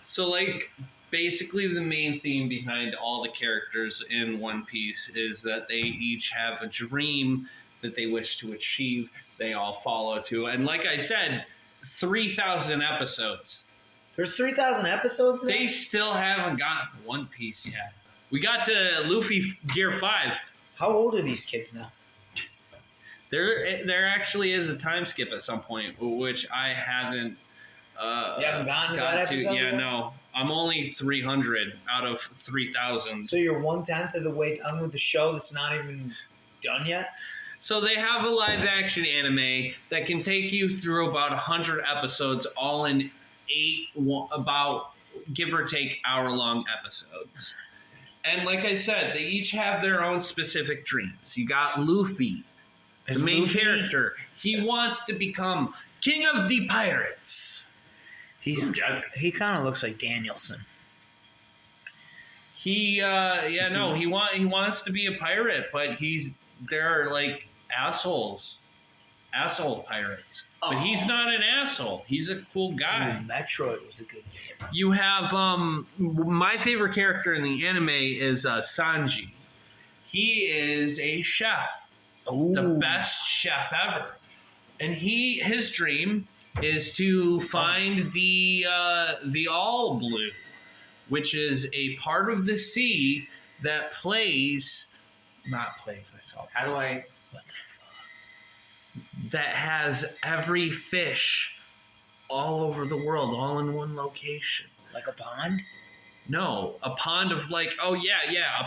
So, like, basically the main theme behind all the characters in One Piece is that they each have a dream that they wish to achieve. They all follow to. And like I said, 3,000 episodes. There's 3,000 episodes now? They still haven't gotten One Piece yet. We got to Luffy Gear 5. How old are these kids now? There actually is a time skip at some point, which I haven't... You haven't gotten to that episode Yeah, yet? no. I'm only 300 out of 3,000. So you're 1/10 of the way done with the show that's not even done yet? So they have a live action anime that can take you through about 100 episodes, all in about give or take hour-long episodes. And like I said, they each have their own specific dreams. You got Luffy, the main character. He wants to become king of the pirates. He kind of looks like Danielson. He wants to be a pirate, but they're like asshole pirates. But he's not an asshole. He's a cool guy. Ooh, Metroid was a good game. You have my favorite character in the anime is Sanji. He is a chef, the best chef ever, and his dream is to find the all blue, which is a part of the sea that that has every fish all over the world, all in one location. Like a pond? No, a pond of a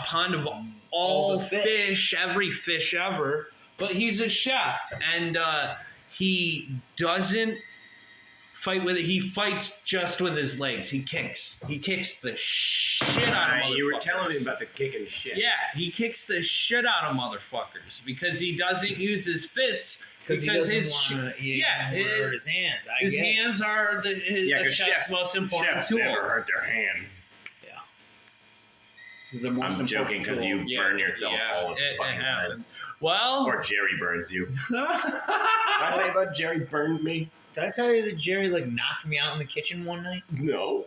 pond of all the fish, every fish ever. But he's a chef, and he doesn't fight with it. He fights just with his legs. He kicks the shit out of motherfuckers. You were telling me about the kicking shit. Yeah, he kicks the shit out of motherfuckers because he doesn't use his fists. Because he doesn't want to hurt his hands. His hands are the chef's most important chefs tool. never hurt their hands. The most I'm joking because you burn yourself all the fucking time. Well, or Jerry burns you. Did I tell you about Jerry burned me? Did I tell you that Jerry knocked me out in the kitchen one night? No.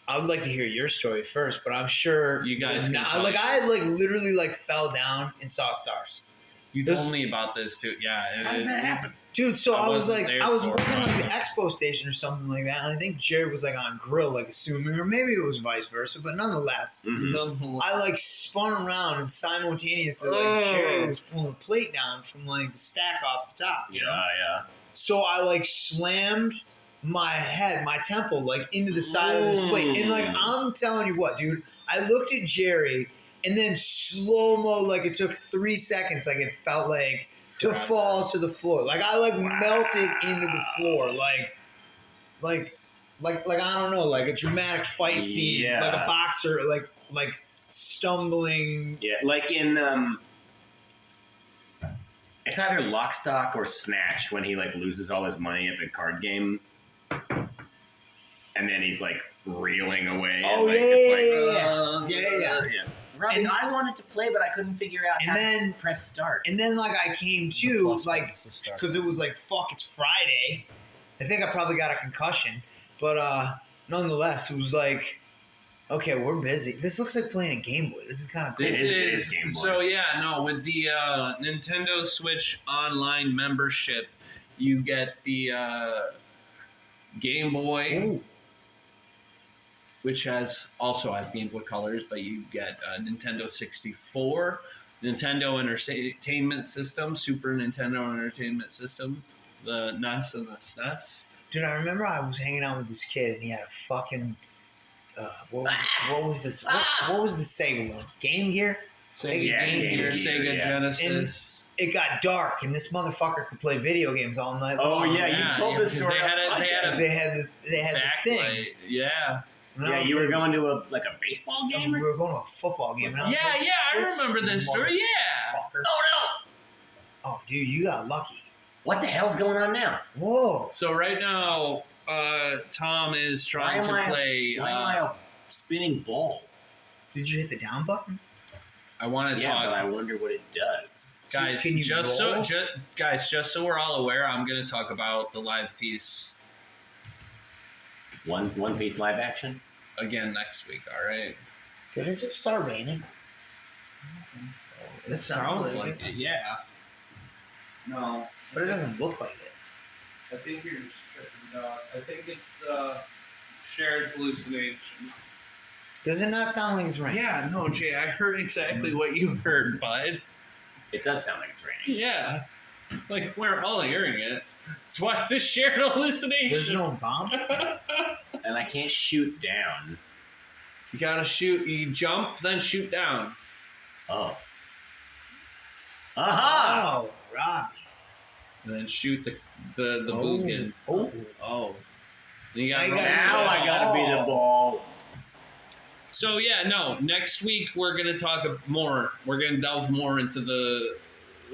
I would like to hear your story first, but I'm sure you guys. I literally fell down and saw stars. You told me about this too. Yeah. Dude, so I was working it. the expo station or something like that, and I think Jerry was on grill, assuming, or maybe it was vice versa, but nonetheless, I spun around and simultaneously Jerry was pulling a plate down from the stack off the top. You know? Yeah. So I slammed my temple into the side of his plate, and I'm telling you what, dude, I looked at Jerry. And then slow-mo, it took 3 seconds, it felt to fall to the floor. I melted into the floor, I don't know, a dramatic fight scene, like a boxer, stumbling. Yeah, in it's either Lock, Stock, or Snatch when he loses all his money at the card game, and then he's reeling away. Oh and, yeah. Robbie, And- I wanted to play, but I couldn't figure out how to press start. And then I came to because it was fuck, it's Friday. I think I probably got a concussion, but nonetheless, it was okay, we're busy. This looks like playing a Game Boy. This is kind of cool. This is Game Boy. so with the Nintendo Switch Online membership, you get the Game Boy. Ooh. Which also has Game Boy Colors, but you get Nintendo 64, Nintendo Entertainment System, Super Nintendo Entertainment System, the NES and the SNES. Dude, I remember I was hanging out with this kid, and he had a fucking what was this? What was the Sega one? Game Gear. Sega Game Gear, Sega Genesis. And it got dark, and this motherfucker could play video games all night long. Oh yeah, you told this story. They had the thing. Yeah. Yeah, you were going to a baseball game? We were going to a football game. And I remember this story, yeah. Oh, no! Oh, dude, you got lucky. What the hell's going on now? Whoa. So right now, Tom is trying to play. Why am I a spinning ball? Did you hit the down button? I want to Yeah, talk. but I wonder what it does. Guys, can you just roll? so we're all aware, I'm going to talk about the live piece One Piece live action. again next week. All right. Did it just start raining? It sounds like it. Yeah. No, But it doesn't look like it. I think you're just tripping dog. I think it's shared hallucination. Does it not sound like it's raining? Yeah, no, Jay, I heard exactly what you heard, bud. It does sound like it's raining. Yeah. Like, we're all hearing it. That's why it's a shared hallucination. There's no bomb? And I can't shoot down. You gotta shoot. You jump, then shoot down. Oh. Aha! Oh, Robbie. And then shoot the bookin. Oh. Oh. Then you gotta Now you gotta Now I gotta be the ball. So yeah, no. Next week we're gonna talk more. We're gonna delve more into the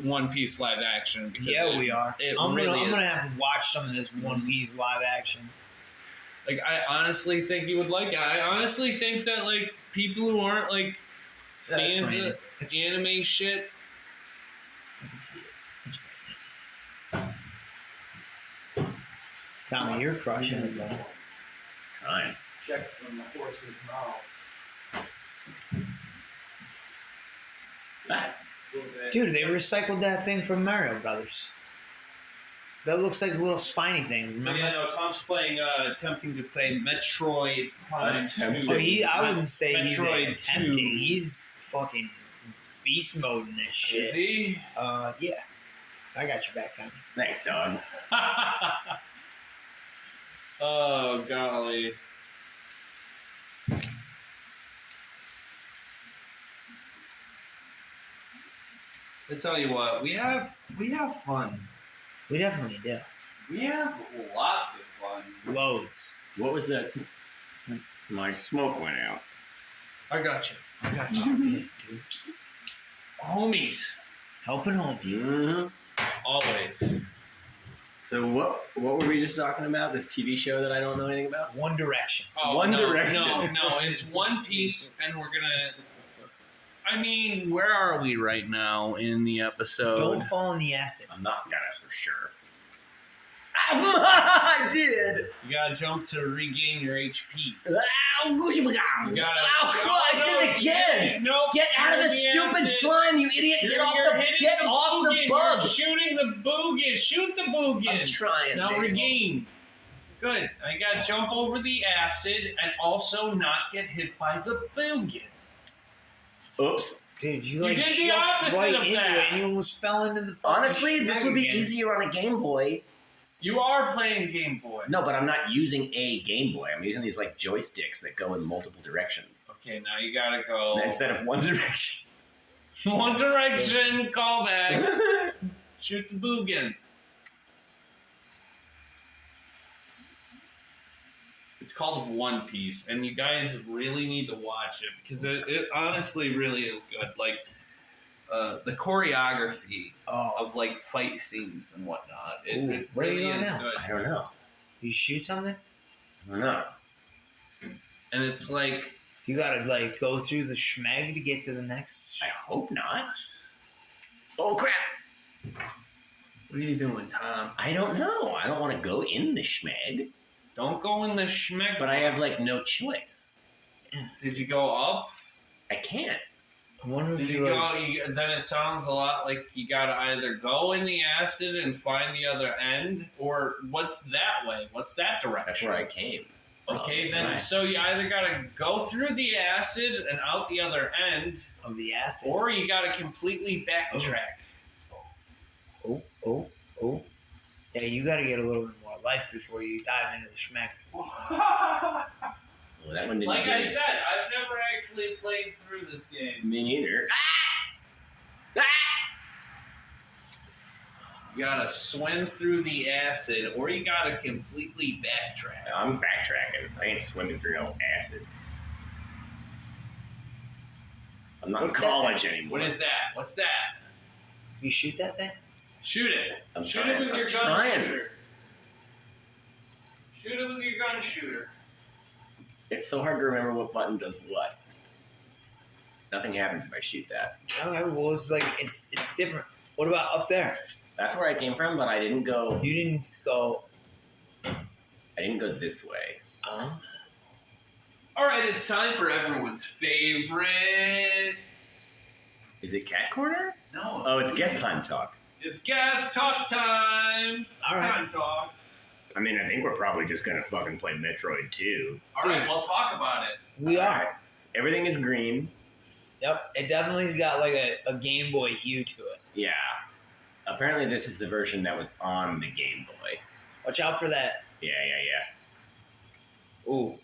One Piece live action. Because Yeah, we are. I'm really gonna have to watch some of this One Piece live action. Like, I honestly think you would like it. I honestly think that, like, people who aren't, like, fans of anime shit. I can see it. It's raining. Tommy, you're crushing it, buddy. Trying. Check from the horse's mouth. Ah. Dude, they recycled that thing from Mario Brothers. That looks like a little spiny thing, remember? Yeah, no, Tom's playing, attempting to play Metroid Prime 2. I wouldn't say he's Metroid attempting. 2. He's fucking beast mode in this shit. Is he? Yeah. I got your back, Tommy. Thanks, dog. Oh, golly. I tell you what, we have fun. We definitely do. We have lots of fun. Loads. What was that? My smoke went out. I got you. Yeah, dude. Homies. Helping homies. Mm-hmm. Always. So what were we just talking about? This TV show that I don't know anything about? One Direction. Oh, One no, Direction. No, it's One Piece, and we're gonna. I mean, where are we right now in the episode? Don't fall in the acid. I'm not gonna for sure. I did. You gotta jump to regain your HP. Ow, Gucci You Ow, gotta. come on, I did it again. No, Get out of the stupid slime, you idiot! Get off the bug. You're shooting the boogin. Shoot the boogin. I'm trying. Now babe. regain. Good. I gotta jump over the acid and also not get hit by the boogin. Oops. Dude, you did the jumped opposite right of into that. it and you almost fell into the fucking Honestly, this schmeg would be again. easier on a Game Boy. You are playing Game Boy. No, but I'm not using a Game Boy. I'm using these like joysticks that go in multiple directions Okay, now you gotta go. instead of one direction. One Direction, callback. Shoot the boogin. It's called One Piece, and you guys really need to watch it because it honestly really is good. Like the choreography of like fight scenes and whatnot. It where are you really going is now? good. I don't know. You shoot something? I don't know. And it's like You gotta like go through the schmeg to get to the next. I hope not. Oh crap! what are you doing, Tom? I don't know. I don't want to go in the schmeg, Don't go in the schmeg. but I have like no choice. Did you go up? I can't. I wonder if Did you you like, go? Then it sounds a lot like you gotta either go in the acid and find the other end, or what's that way? What's that direction? That's where I came. Okay, then right. so you either gotta go through the acid and out the other end, of the acid. or you gotta completely backtrack. Oh. Yeah, you gotta get a little bit more life before you dive into the schmeg. Well, that one didn't Like get I me. said, I've never actually played through this game. Me neither. You gotta swim through the acid, or you gotta completely backtrack. I'm backtracking. I ain't swimming through no acid. I'm not What's in that college thing? anymore. What is that? What's that? You shoot that thing? Shoot it. I'm Shoot trying. it with your I'm gun trying. shooter. Shoot it with your gun shooter. It's so hard to remember what button does what. Nothing happens if I shoot that. Okay, well, it's like, it's different. What about up there? That's where I came from, but I didn't go. You didn't go. I didn't go this way. All right, it's time for everyone's favorite. Is it Cat Corner? No. Oh, it's guest time talk. It's guest talk time. All right. Time talk. I mean, I think we're probably just gonna fucking play Metroid 2. All right, we'll talk about it. We are. Everything is green. Yep. It definitely's got like a Game Boy hue to it. Yeah. Apparently, this is the version that was on the Game Boy. Watch out for that. Yeah. Ooh.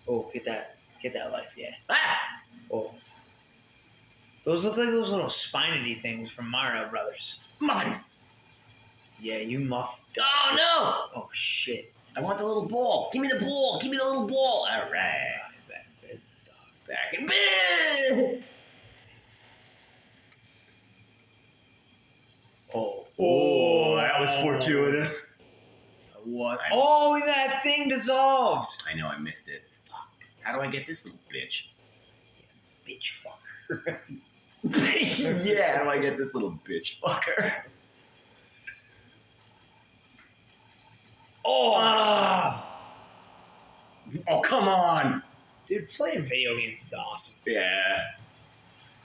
Oh, get that life, yeah. Ah! Oh. Those look like those little spinety things from Mario Brothers. Muffins! Yeah, you muff. Oh, no! Oh, shit. I want the little ball. Give me the ball. Give me the little ball. All right. Back in business, dog. Back in bed. Oh, that was fortuitous. What? Oh, that thing dissolved. I know, I missed it. Fuck. How do I get this little bitch? Bitch fucker. Yeah, how do I get this little bitch fucker? Oh, come on. Dude, playing video games is awesome. Yeah.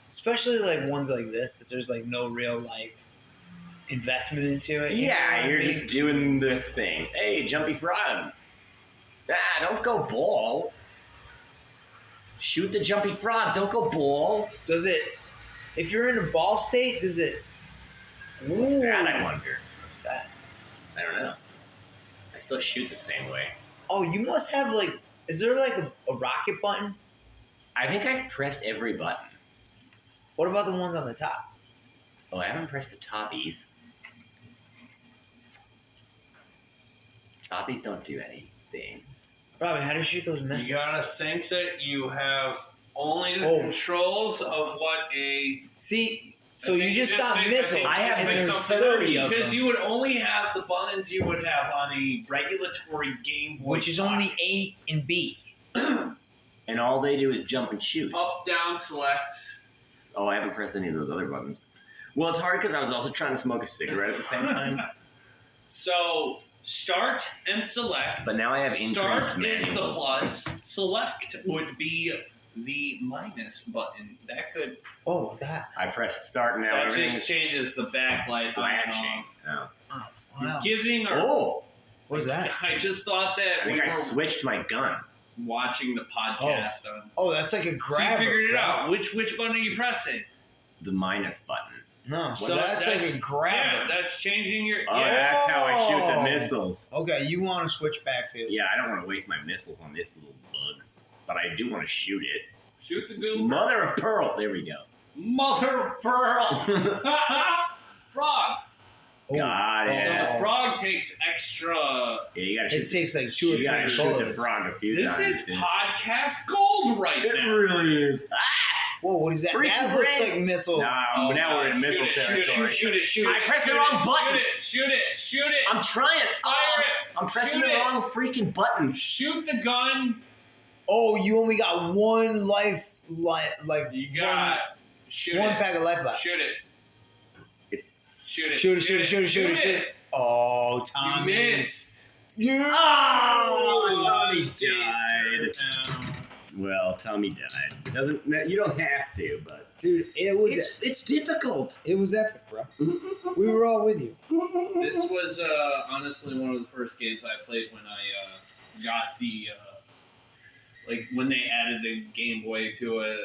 Especially like ones like this that there's like no real like investment into it. Yeah, you're I mean? just doing this thing. Hey, jumpy frog. Ah, don't go ball. Shoot the jumpy frog. Don't go ball. Does it? If you're in a ball state, does it? What's that, I wonder? What's that? I don't know. I still shoot the same way. Oh, you must have like. Is there like a rocket button? I think I've pressed every button. What about the ones on the top? Oh, I haven't pressed the toppies. Toppies don't do anything. Robbie, how do you shoot those missiles? You gotta think that you have only the Oh. controls of what a. See, so I you think just got think- missiles. I have and think there's something 30 of because them, you would only have the buttons you would have on a regulatory Game Boy, which is only A and B. And all they do is jump and shoot. up, down, select. Oh, I haven't pressed any of those other buttons. Well, it's hard because I was also trying to smoke a cigarette at the same time. So start and select. But now I have start increased is the manual. plus. Select would be the minus button. That could Oh, that. I press start and now that everything's just changes the backlight on and flashing. off. Oh. Oh, wow. Giving or Oh, What is that? I just thought that I we think I were switched my gun. watching the podcast on. Oh, that's like a So you grabber. figured it bro. out. Which button are you pressing? The minus button. No, so So that's like a grabber. Yeah, that's changing your. Oh, yeah. that's how I shoot the Oh. missiles. Okay, you want to switch back to Yeah, I don't want to waste my missiles on this little bug, but I do want to shoot it. Shoot the goober. Mother of pearl. There we go. Mother of pearl. Frog. Oh, Got So it. the frog takes extra. Yeah, you gotta shoot. It takes like 2 or you gotta 3 shoot the bullets. frog a few This times. is dude. podcast gold right It now. really is. Whoa, what is that? Freaking That looks great. like missile. Nah, now we're in Shoot missile it, territory. Shoot it. I pressed the wrong button. Shoot it. Shoot it. I'm trying. Fire it. I'm pressing Shoot the it. wrong freaking buttons. Shoot the gun. Oh, you only got one life, like You got. Shoot one it. pack of life left. Shoot it. It's Shoot it. Shoot it. Oh, You Tommy. missed. Yeah. Oh, Tommy Jason. died. Well, Tommy died. Doesn't you don't have to, but Dude, it was it's difficult. it was epic, bro. We were all with you. This was honestly one of the first games I played when I got the like when they added the Game Boy to it.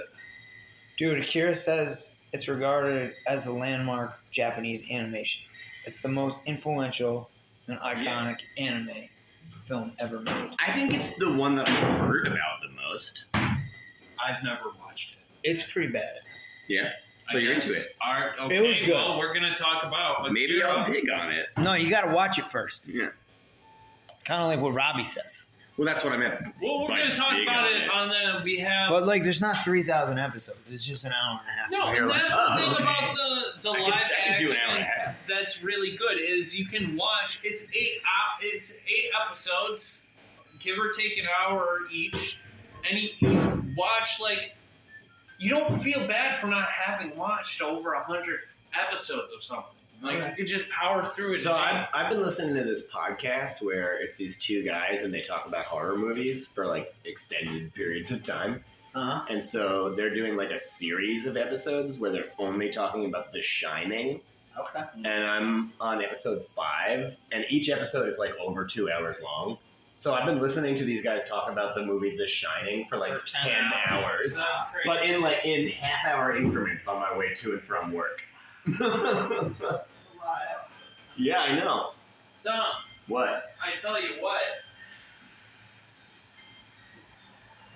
Dude, Akira says it's regarded as a landmark Japanese animation. It's the most influential and iconic anime film ever made. I think it's the one that I've heard about the most. I've never watched it. It's pretty badass. Yeah. I So you're guess. into it. Okay, It was good. Well, we're gonna talk about Maybe Akira. I'll dig on it. No, you got to watch it first. Yeah. Kind of like what Robbie says. Well, that's what I meant. Well, we're by going to talk dig about on it on the behalf. But like, there's not 3,000 episodes. It's just an hour and a half. No, You're and like, that's oh, the thing okay. about the I live can do an hour and a action half. that's really good is you can watch. It's eight episodes, give or take an hour each, and you watch like you don't feel bad for not having watched over 100 episodes of something. Like you could just power through it. So I've been listening to this podcast where it's these two guys and they talk about horror movies for like extended periods of time. Uh-huh. And so they're doing like a series of episodes where they're only talking about The Shining. Okay. And I'm on episode 5, and each episode is like over 2 hours long. So I've been listening to these guys talk about the movie The Shining for like 10 hours. That's crazy. But in half-hour increments on my way to and from work. Yeah, I know. Tom, What? I tell you what.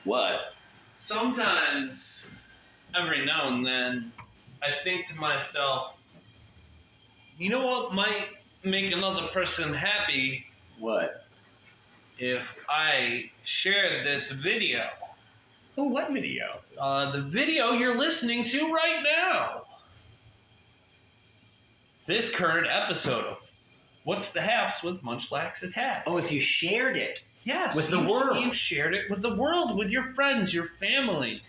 What? Sometimes, every now and then, I think to myself, you know what might make another person happy What? if I shared this video. Oh, what video? The video you're listening to right now. This current episode of What's the Haps with Munchlax Attack. Oh, if you shared it. Yes, With the world. You shared it with the world, with your friends, your family,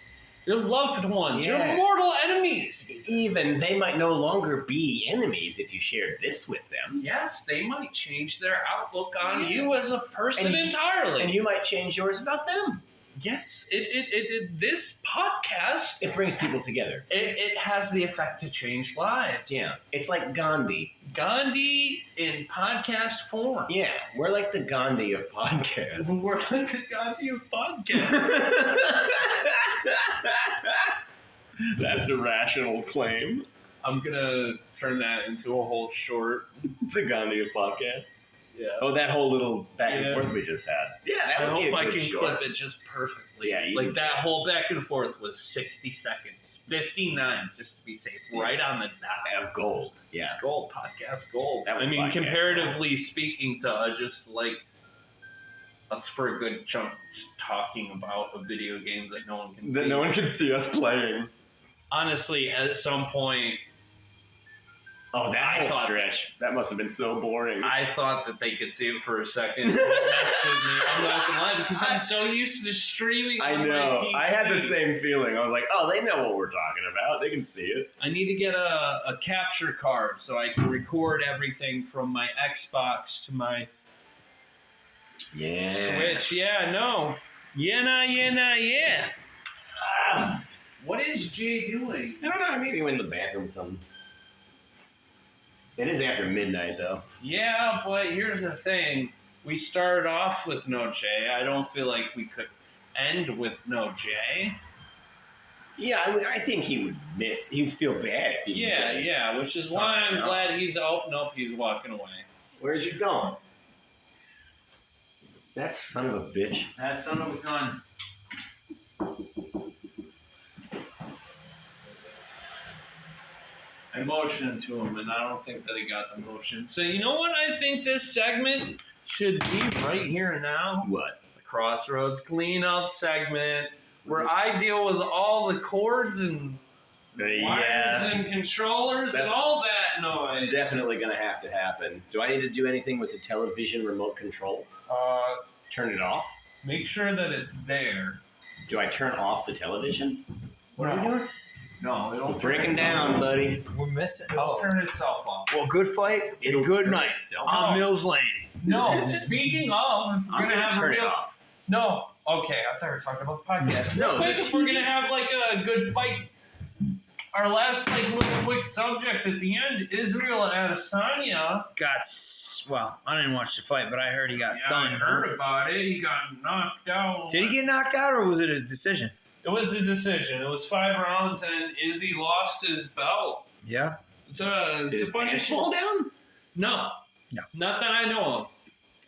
your loved ones, Yeah. your mortal enemies. Even they might no longer be enemies if you shared this with them. Yes, they might change their outlook on you as a person entirely. And you might change yours about them. Yes, this podcast, It brings people together. it has the effect to change lives. Yeah. It's like Gandhi. Gandhi in podcast form. Yeah. We're like the Gandhi of podcasts. We're like the Gandhi of podcast. That's a rational claim. I'm gonna turn that into a whole short. The Gandhi of podcasts. Yeah. Oh, that whole little back and Yeah. forth we just had. Yeah, that I would be hope a I good can short. clip it just perfectly. Yeah, you like can. that whole back and forth was 60 seconds, 59, just to be safe, right on the dot. Of gold. Yeah. Gold podcast gold. That was I mean, podcast comparatively speaking to just like us for a good chunk, just talking about a video game that no one can see. That no one can see us playing. Honestly, at some point, Oh, that I whole thought- stretch. That must have been so boring. I thought that they could see it for a second. It messed with me. I'm not gonna lie, because I'm so used to streaming. I on know. My PC. I had the same feeling. I was like, oh, they know what we're talking about. They can see it. I need to get a capture card so I can record everything from my Xbox to my Yeah. Switch. Yeah, no. Yeah. What is Jay doing? I don't know. Maybe he went to the bathroom or something. It is after midnight, though. Yeah, but here's the thing. We started off with no Jay. I don't feel like we could end with no Jay. Yeah, I think he would miss. He would feel bad if he didn't. Yeah, which is why I'm glad he's... Oh, nope, he's walking away. Where's he going? That son of a bitch. That son of a gun. I motioned to him, and I don't think that he got the motion. So you know what I think this segment should be right here and now? What? The Crossroads Cleanup segment, where I deal with all the cords and wires and controllers and all that noise. Definitely going to have to happen. Do I need to do anything with the television remote control? Turn it off? Make sure that it's there. Do I turn off the television? What are we doing? No, it'll Breaking down, buddy. We're missing. It'll turn itself off. Well, good fight and good night itself on Mills Lane. No, speaking of, if we're I'm gonna have a turn it real. off. No, okay, I thought we were talking about the podcast. No, Real quick, the if we're TV. gonna have like a good fight, our last like little quick subject at the end, Israel Adesanya. Well, I didn't watch the fight, but I heard he got I stunned. heard about it. He got knocked out. Did he get knocked out, or was it a decision? It was a decision. It was 5 rounds, and Izzy lost his belt. Yeah. It's a Did his bunch of pants shit. fall down? No, not that I know of.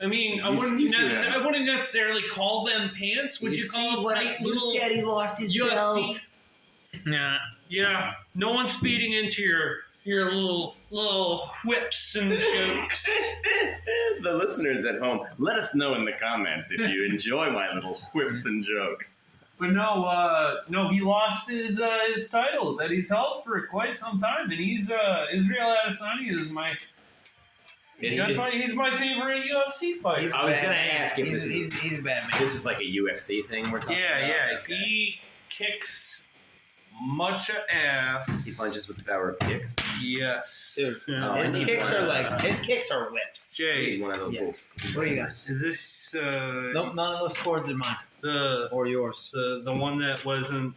I mean, I You wouldn't see that. I wouldn't necessarily call them pants. Would you call them tight little? he lost his UFC. Yeah. Yeah, no one's feeding into your your little whips and jokes. The listeners at home, let us know in the comments if you enjoy my little whips and jokes. But no, he lost his title that he's held for quite some time, and he's Israel Adesanya is he's my favorite UFC fighter. I was gonna ask if he's a bad man. This is like a UFC thing we're talking about. Yeah, Okay. he kicks much ass. He punches with the power of kicks. Yes. Dude, Oh, his I need kicks one. are his kicks are whips. Jay, One of those Yeah. little. What do you got? is this Nope, none of those cords are mine the or yours. the one that wasn't?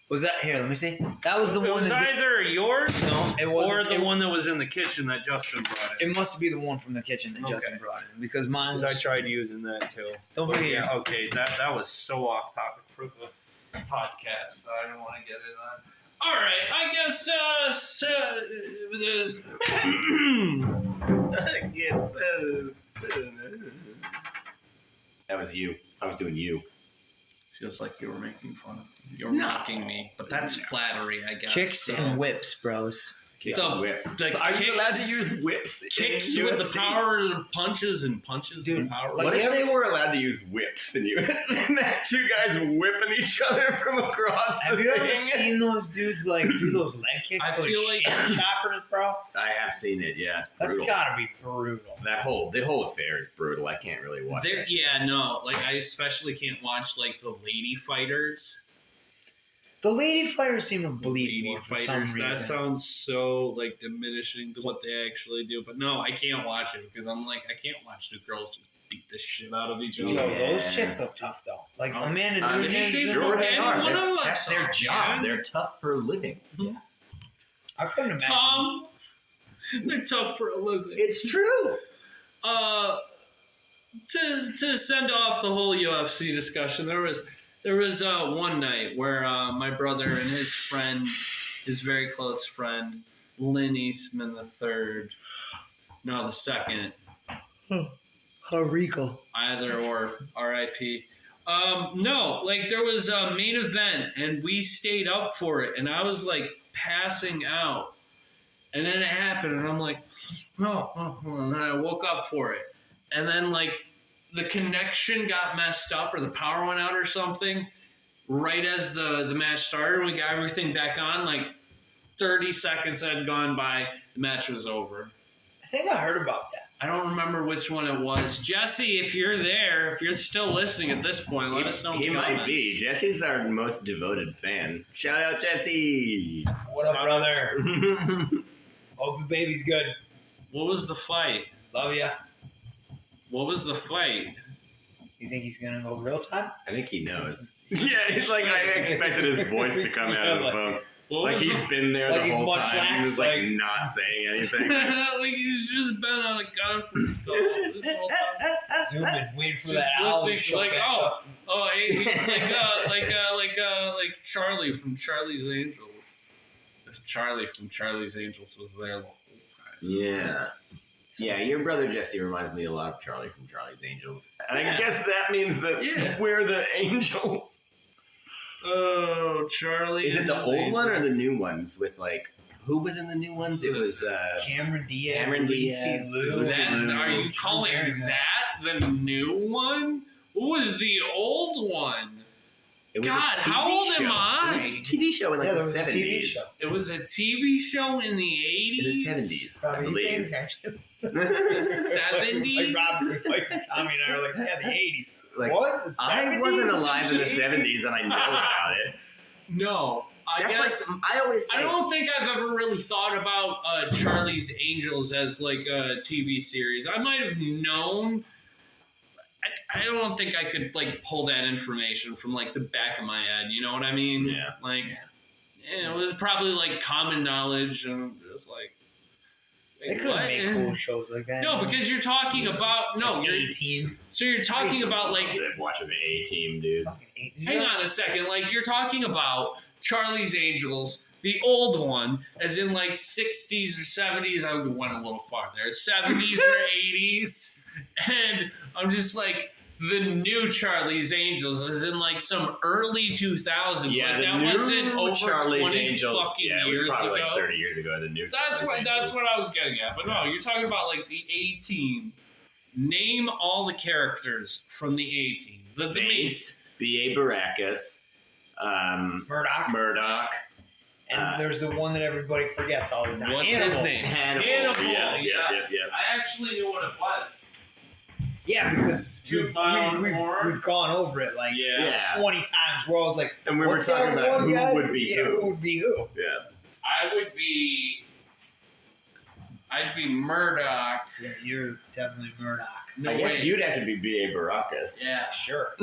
Was that here? Let me see. That was the It one was that. either yours No, it wasn't. or the it, one that was in the kitchen that Justin brought in. It must be the one from the kitchen that Justin brought in because mine. I tried using that too. Don't forget. Yeah, okay, that was so off topic for the podcast. I don't want to get it on. All right, I guess That was you. I was doing you. Just like you were making fun of me. You're mocking me, but that's flattery, I guess. Kicks So- and whips, bros. Kicks The- and whips. the So are you allowed to kicks- use whips? Kicks in with the UFC? power of punches and punches Dude, and power. like- What if you they ever- were allowed to use whips and you two guys whipping each other from across Have the you ever thing? seen those dudes like do those leg kicks? I those feel like- shin choppers, bro. I have seen it. Yeah, it's That's brutal. gotta be brutal. The whole affair is brutal. I can't really watch There, that. yeah, no. Like I especially can't watch like the lady fighters. The lady fighters seem to bleed Lady more for some fighters. That reason. sounds so like diminishing to what they actually do. But no, I can't watch it because I'm like I can't watch two girls just beat the shit out of each other. Yo, Yeah. those chicks look tough though. Like Amanda I mean, Nunes. sure they any are. one of us That's their are, job. man. They're tough for a living. I couldn't imagine. Tom, they're tough for a living. It's true. To send off the whole UFC discussion, there was one night where my brother and his friend, his very close friend, Lynn Eastman III, no, the second, Rico. either or, R.I.P. No, like there was a main event and we stayed up for it and I was like passing out and then it happened and I'm like, oh, and then I woke up for it and then like the connection got messed up or the power went out or something right as the match started. We got everything back on, like 30 seconds had gone by, the match was over. I think I heard about that. I don't remember which one it was. Jesse, if you're there, if you're still listening at this point, let us know. in He the might comments. be. Jesse's our most devoted fan. Shout out, Jesse. What up, brother? Hope the baby's good. What was the fight? Love ya. What was the fight? You think he's gonna go real time? I think he knows. Yeah, it's like I expected his voice to come out of the phone. What Like was he's the, been there Like the he's whole much time. He lax, was like like- not saying anything. like he's just been on a conference call this whole time. Zooming, waiting for Just that owl to listening, show like, back oh, up. oh, he's like Charlie from Charlie's Angels. Charlie from Charlie's Angels was there the whole time. Yeah. Yeah, your brother Jesse reminds me a lot of Charlie from Charlie's Angels. And I guess that means that Yeah. we're the angels. Oh, Charlie. Is it and the his old one or the Angels. new ones with like who was in the new ones? It was Cameron Diaz, Cameron Lacey Diaz. Lou. That, are you Drew calling Barrymore. that the new one? What was the old one? it was God, a TV how old show. am I? It was a TV show in like Yeah, the there was a 70s. TV show. It was a TV show in the 80s? In the 70s, I Are you paying believe. attention? The Like 70s? Robert, like Tommy and I are like, yeah, the 80s. Like, What? The 70s? I wasn't alive in the Just- 70s and I know about it. No. I That's guess like, I always say, I don't think I've ever really thought about Charlie's Angels as like a TV series. I might have known. I don't think I could like pull that information from like the back of my head. You know what I mean? Yeah. Like, it was probably like common knowledge and just like. They wait, couldn't what? make cool shows like that. No, because you're talking about like you're 18. so you're talking about like watching the A-Team, dude. Fucking 18. hang on a second. Like, you're talking about Charlie's Angels, the old one, as in, like, 60s or 70s. I went a little far there. 70s or 80s. And I'm just like, the new Charlie's Angels is in like some early 2000s. Yeah, like, the that new wasn't over Charlie's 20 Angels. fucking Yeah, it was years probably ago. like 30 years ago. The new. That's Charlie's what Angels. I was getting at. But no, you're talking about like the A-Team. Name all the characters from the A-Team. The main. Face, B.A. Baracus, Murdoch. And there's the one that everybody forgets all the time. What's Hannibal. his name? Hannibal. Yeah. Yes. I actually knew what it was. Yeah, because Too violent horror. we've gone over it like Yeah. 20 times. Where I was like, And we were what's talking that about one, who guys? would be Yeah, who would be who? Yeah. I'd be Murdoch. Yeah, you're definitely Murdoch. No I guess way. you'd have to be B.A. Baracus. Yeah. Sure.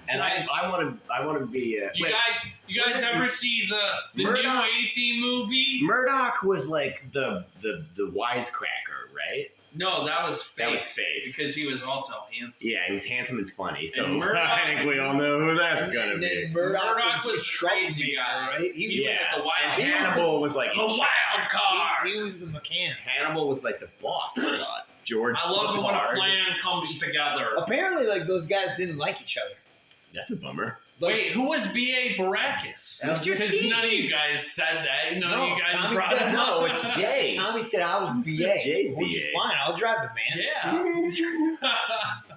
And I want to be. You guys ever see the Murdoch? new A-Team movie? Murdoch was like the wisecracker, right? No, that was Face. That was Face. Because he was also handsome. Yeah, he was handsome and funny. So And Murdoch- I think we all know who that's gonna and be. then Murdoch was was the crazy troublemaker, guy. right? He was Yeah, the wild- and he was Hannibal was like The wild card. He was the mechanic. Hannibal was like the boss. I thought George. I love it when a Picard. plan comes together. Apparently, like those guys didn't like each other. That's a bummer. Like, Wait, who was B.A. Baracus? That was your Because team. none of you guys said that. None No, of you guys Tommy brought said it no, up. it's Jay. Tommy said I was BA, Jay's which is BA. fine. I'll drive the van. Yeah.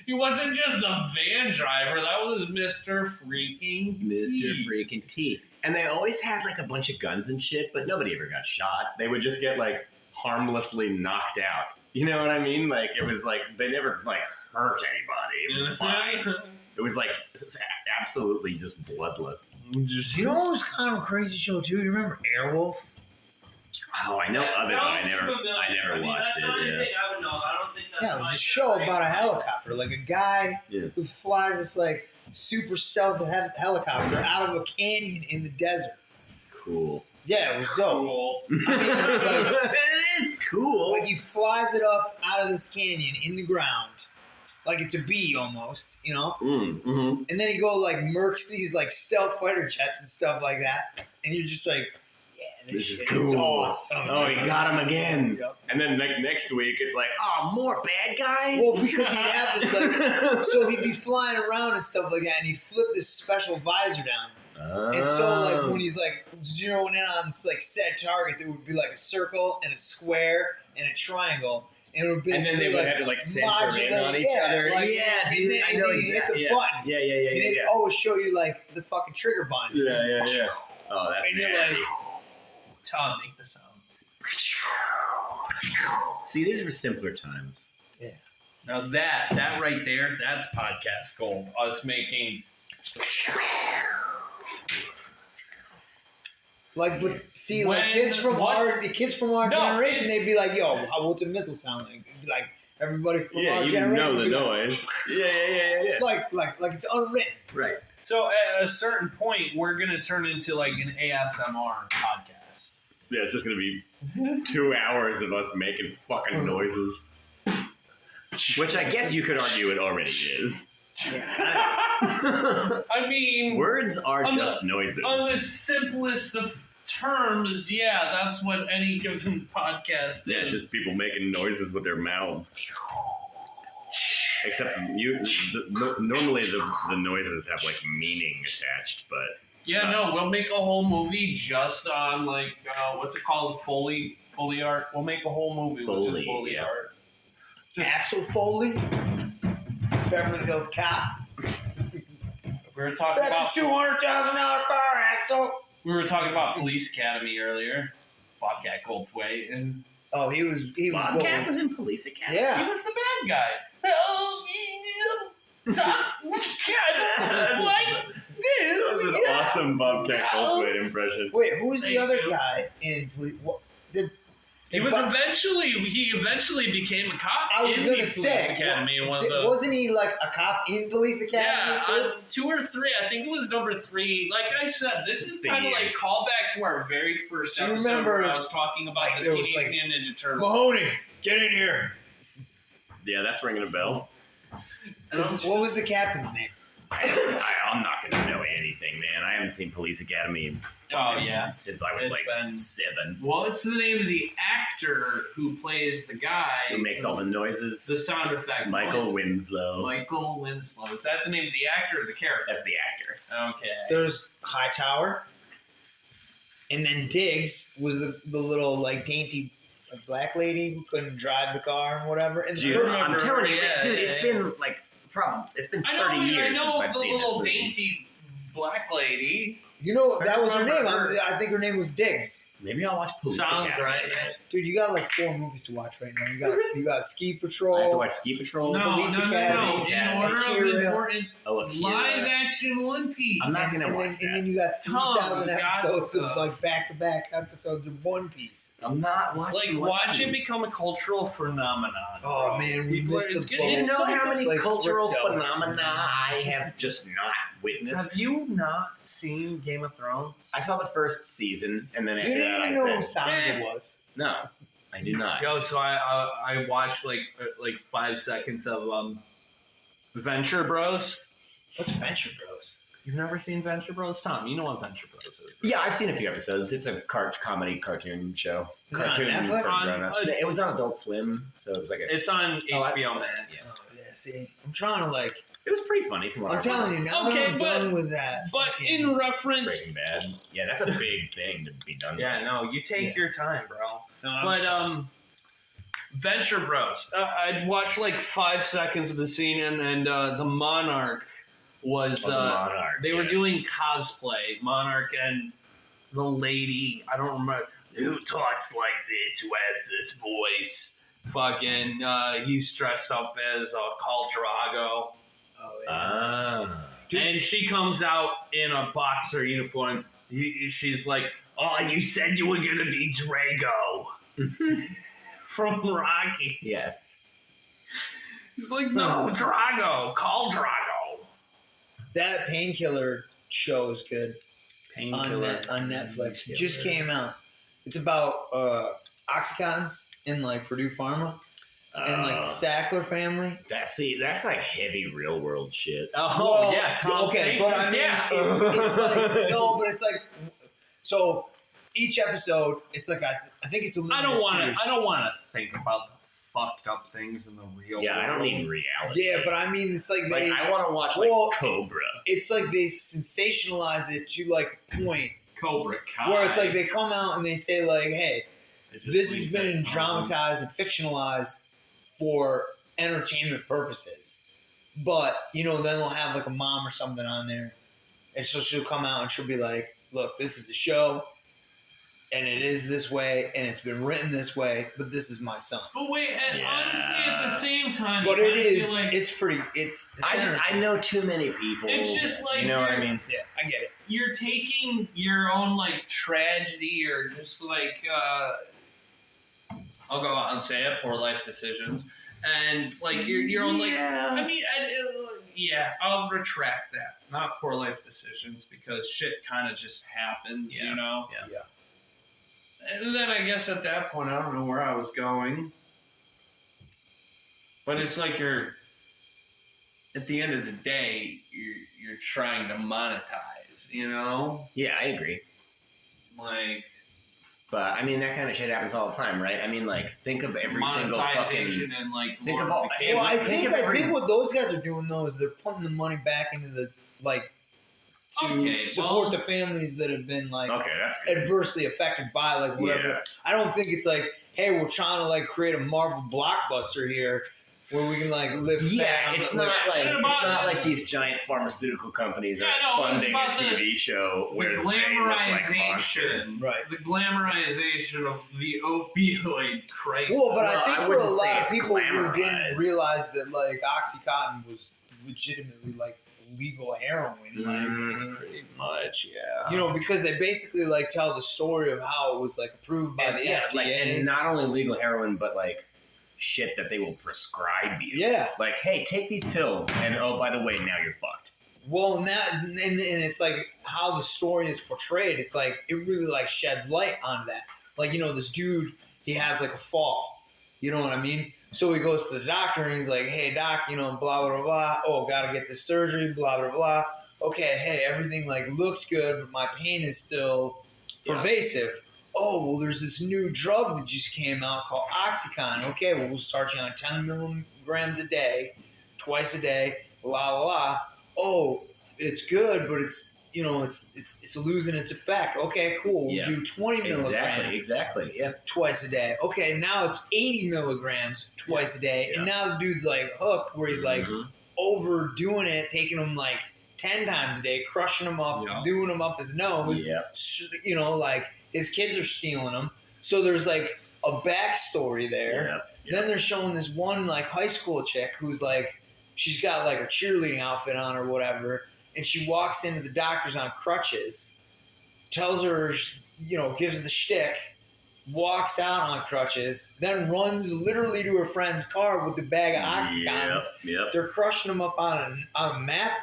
He wasn't just the van driver. That was Mr. Freaking Mr. T. Freaking T. And they always had like a bunch of guns and shit, but nobody ever got shot. They would just get like harmlessly knocked out. You know what I mean? Like it was like they never like hurt anybody. It was fine. It was like absolutely just bloodless. You know what was kind of a crazy show too? You remember Airwolf? Oh, I know That of it, but I sounds never familiar. watched that's it. the only Yeah. thing I would know. I don't think that's Yeah, it was my a show generation. about a helicopter, like a guy Yeah. who flies this like super stealth helicopter out of a canyon in the desert. Cool. Yeah, it was dope. Cool. It is cool. Like he flies it up out of this canyon in the ground, like it's a bee almost, you know. Mm-hmm. And then he go like murks these like stealth fighter jets and stuff like that, and you're just like, yeah, This is shit cool. awesome. Oh, he got him again. Yep. And then next week, it's like, oh, more bad guys? Well, because he'd have this like, so he'd be flying around and stuff like that, and he'd flip this special visor down. And so, like, when he's like zeroing in on like said target, there would be like a circle and a square and a triangle, and it would And then basically they would like have to like center modulate, in on each yeah, other. like, Yeah, and dude, then, I and know then you hit the exactly. button, Yeah, and it'd always show you like the fucking trigger button. Yeah. Oh, that's And you're nasty. like, Tom, make the sound. See, these were simpler times. Now that right there, that's podcast gold. Us making. like, but see, like When- kids from what's- the kids from our No, generation, it's- they'd be like, "Yo, what's a missile sound like?" Like everybody from Yeah, our you generation, know would the be like, noise. Yeah. like it's unwritten. Right. So at a certain point, we're gonna turn into like an ASMR podcast. Yeah, it's just gonna be 2 hours of us making fucking noises. Which I guess you could argue it already is. I mean, Words are On the- just noises. on the simplest of terms, yeah, that's what any given podcast Yeah, is. it's just people making noises with their mouths. Except normally the noises have like meaning attached, but Yeah, no, we'll make a whole movie just on like what's it called, Foley art. We'll make a whole movie with Foley, just Foley yeah. art. Axel Foley, Beverly Hills Cop. We were talking That's a $200,000 car, Axel. we were talking about Police Academy earlier. Bobcat Goldthwait, and Oh, he was Bobcat going. was in Police Academy. he Yeah. was the bad guy. Oh, talk like That this. was an awesome Bobcat Goldthwait impression. Wait, who was the Thank other you. guy in Police? What did? He was Bob- he eventually became a cop I was in the gonna Police say, Academy. And one of the wasn't he like a cop in Police Academy yeah, too? 2 or 3. I think it was number 3. Like I said, this is been kind of like years. callback to our very first Do you episode remember, where I was talking about like, the there was, Teenage like, Mutant Ninja Turtles. Mahoney, get in here. Yeah, that's ringing a bell. And I'm just- What was the captain's name? I'm not gonna know anything, man. man. I haven't seen Police Academy since I was It's like been- 7. Well, it's the name of the actor who plays the guy Who makes all the noises? the sound effect. Michael noises. Winslow. Michael Winslow. Is that the name of the actor or the character? That's the actor. Okay. There's Hightower, and then Diggs was the little like dainty black lady who couldn't drive the car and whatever. And Dude, I'm telling you, dude, it's been like it's been 30 years since I've the seen this little movie. dainty black lady. you know that was her name. remember her. I think her name was Diggs. Maybe I'll watch Police Sounds Academy. right. Yeah. Dude, you got like 4 movies to watch right now. You got Ski I have to Patrol. watch Ski Patrol. No, Police no. Academy. In order of Akira. important, Oh, Akira. live action One Piece. I'm not and, gonna and, then, watch and that. then you got Tom, 3,000 you got episodes of stuff. like back-to-back episodes of One Piece. I'm not watching. Like, watch it become a cultural phenomenon. Oh bro. man, we People are- missed it's the getting Do you boat. know how many Like cultural crypto. phenomena I have just not witnessed? Have you not seen Game of Thrones? I saw the first season, and then You after didn't that, even I know who said, Sansa was. "No, I do not." Yo, so I watched like 5 seconds of Venture Bros. What's Venture Bros? You've never seen Venture Bros, Tom? You know what Venture Bros is? Yeah, I've seen a few episodes. It's a comedy cartoon show. Is it on Cartoon Netflix? for grown-ups. On- It was on Adult Swim, so it was like It's on Oh, I- HBO Max. Oh yeah, see, I'm trying to like. it was pretty funny. From what I'm I telling you, now Okay, that I'm but- done with that. But fucking- in Breaking reference, Bad. Yeah, that's a big thing to be done. yeah, with. no, you take Yeah. your time, bro. No, I'm But sorry. Venture Bros. I'd watched like 5 seconds of the scene, and the Monarch was Oh, the Monarch, they were yeah. doing cosplay. Monarch and the lady, I don't remember who talks like this, who has this voice. Fucking, he's dressed up as Khal Drago. Oh yeah. Ah. And she comes out in a boxer uniform. She's like, "Oh, you said you were gonna be Drago from Rocky." Yes. He's like, "No, Drago, call Drago." That Painkiller show is good on, Painkiller. on Netflix. Painkiller. Just came out. It's about Oxycontins in like Purdue Pharma and like the Sackler family. That's like heavy real world shit. Oh Well, yeah, Tom. okay, thank but you. I mean, yeah. it's like no, but it's like so. Each episode, it's like I think it's a little. I don't want series. to. I don't want to think about the fucked up things in the real. Yeah, I don't world. need reality. Yeah, but I mean, it's like like they. I want to watch like Well, Cobra. It's like they sensationalize it to like a point Cobra Kai. where it's like they come out and they say like, "Hey, They just this has leave been that dramatized and fictionalized for entertainment purposes." But you know, then they'll have like a mom or something on there, and so she'll come out and she'll be like, "Look, this is a show, and it is this way, and it's been written this way, but this is my son." But wait, and Yeah. honestly, at the same time, But you it kinda feel is. like It's pretty. It's I know too many people. It's just like you know what I you're- mean. yeah, I get it. you're taking your own like tragedy or just like I'll go out and say it, poor life decisions, and like your own like. I mean, yeah, I'll retract that. Not poor life decisions because shit kind of just happens, Yeah. you know. Yeah. And then I guess at that point, I don't know where I was going, but it's like you're. At the end of the day, you're trying to monetize, you know. Yeah, I agree. Like But I mean, that kind of shit happens all the time, right? I mean, like think of every single monetization fucking. and like think of all- glorification. Well, I think think of every- what those guys are doing though is they're putting the money back into the like to Okay, support well- the families that have been like Okay, that's good. adversely affected by like whatever. Yeah. I don't think it's like, hey, we're trying to like create a Marvel blockbuster here where we can like live. fat Yeah, on it's the- not like and it's about- not like these giant pharmaceutical companies Yeah, are no, it's funding a about TV show where the they look like monsters. glamorization, Right. the glamorization of the opioid crisis. Well, but I Well, think I for a wouldn't say lot of it's people who glamorized. didn't realize that like OxyContin was legitimately like legal heroin, like. Pretty much, yeah. You know, because they basically like tell the story of how it was like approved by the yeah, FDA. like, and not only legal heroin, but like shit that they will prescribe you. Yeah. Like, hey, take these pills, and oh, by the way, now you're fucked. Well, and it's like how the story is portrayed. It's like it really like sheds light on that. Like, you know, this dude, he has like a fall, You know what I mean? So he goes to the doctor and he's like, hey, doc, you know, blah, blah, blah. Oh, got to get this surgery, blah, blah, blah. Okay, hey, everything like looks good, but my pain is still pervasive. Oh, well, there's this new drug that just came out called Oxycontin. Okay, well, we'll start you on 10 milligrams a day, twice a day, blah, blah, blah. Oh, it's good, but it's, you know, it's losing its effect. Okay, cool. We'll do 20 milligrams. Exactly. Yeah. Twice a day. Okay, now it's 80 milligrams twice a day. And now the dude's like hooked where he's like overdoing it, taking them like 10 times a day, crushing them up, doing them up his nose. Yeah. You know, like his kids are stealing them. So there's like a backstory there. Then they're showing this one like high school chick who's like, she's got like a cheerleading outfit on or whatever. And she walks into the doctor's on crutches, tells her, you know, gives the shtick, walks out on crutches, then runs literally to her friend's car with the bag of Oxycontins. Yep. They're crushing them up on a math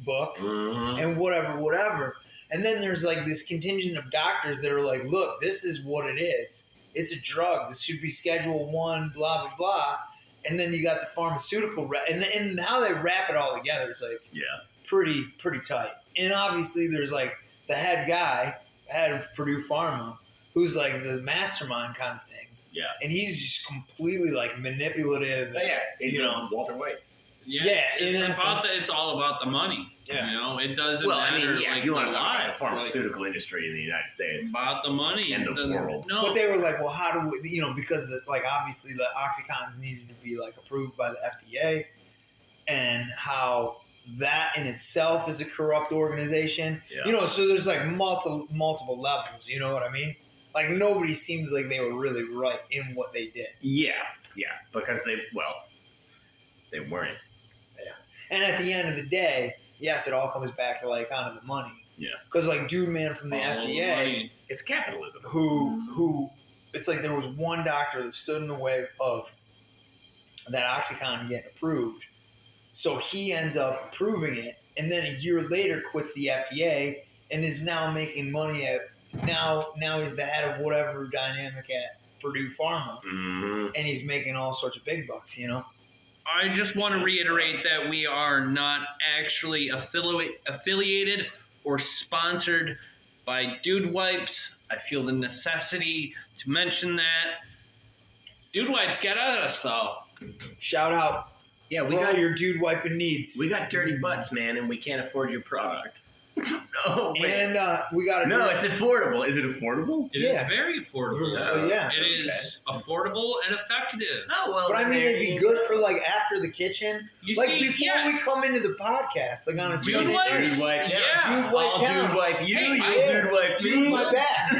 book and whatever. And then there's like this contingent of doctors that are like, look, this is what it is. It's a drug. This should be Schedule 1, blah, blah, blah. And then you got the pharmaceutical, and how they wrap it all together is like pretty tight. And obviously there's like the head of Purdue Pharma, who's like the mastermind kind of thing. Yeah. And he's just completely like manipulative. Oh, yeah. He's Walter White. Yeah, it's all about the money. Yeah. You know, it doesn't matter. I mean, like, if you want to talk about the pharmaceutical industry in the United States, about the money, end of the world. No. But they were like, well, how do we, you know, because obviously the Oxycontins needed to be like approved by the FDA, and how that in itself is a corrupt organization. Yeah. You know, so there's like multiple levels. You know what I mean? Like nobody seems like they were really right in what they did. Yeah, because they weren't. Yeah, and at the end of the day, yes, it all comes back to like kind of the money. Yeah, because like dude, man, from the FDA, it's capitalism. Who, it's like there was one doctor that stood in the way of that OxyContin getting approved, so he ends up approving it, and then a year later quits the FDA and is now making money at now he's the head of whatever dynamic at Purdue Pharma, and he's making all sorts of big bucks, you know. I just want to reiterate that we are not actually affiliated or sponsored by Dude Wipes. I feel the necessity to mention that. Dude Wipes, get at us, though. Shout out. Yeah, we got your dude wiping needs. We got dirty butts, man, and we can't afford your product. No, and we got to. No, it's affordable. Is it affordable? It is very affordable. It is affordable and effective. Oh well, but I mean, it'd be good for like after the kitchen, before we come into the podcast, like on a Sunday. Dude wipe, dude wipe down. Dude wipe you. Dude wipe me. Dude my back.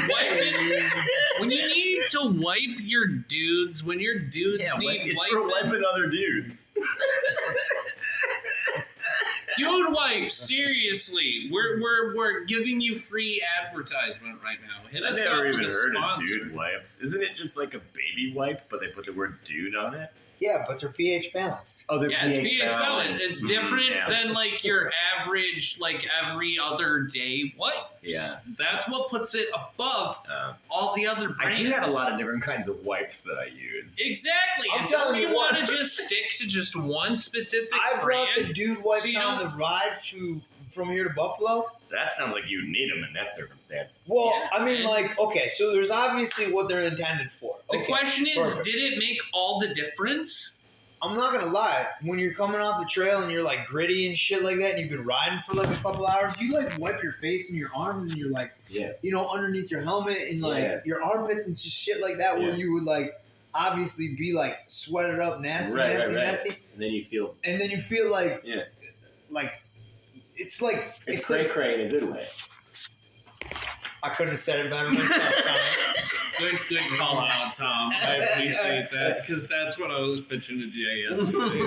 When you need to wipe your dudes, when your dudes need wiping, for wiping other dudes. Dude Wipes, seriously, we're giving you free advertisement right now. Hit us up with a sponsor. Dude Wipes. Isn't it just like a baby wipe, but they put the word dude on it? Yeah, but they're pH balanced. Oh, they're it's pH balanced. It's different than like your average, like every other day. What? Yeah, that's what puts it above all the other brands. I do have a lot of different kinds of wipes that I use. Exactly. I'm telling you, want to just stick to just one specific I brought brand, the Dude Wipes on the ride from here to Buffalo. That sounds like you need them in that circumstance. Well, I mean, like, okay, so there's obviously what they're intended for. The question is, did it make all the difference? I'm not going to lie. When you're coming off the trail and you're, like, gritty and shit like that, and you've been riding for, like, a couple hours, you, like, wipe your face and your arms and you're, like, you know, underneath your helmet and, like, your armpits and just shit like that where you would, like, obviously be, like, sweated up nasty. And then you feel... like... Like... It's like it's cray in a good way. I couldn't have said it better myself. Good call out, Tom. I appreciate that because that's what I was pitching to Jay yesterday.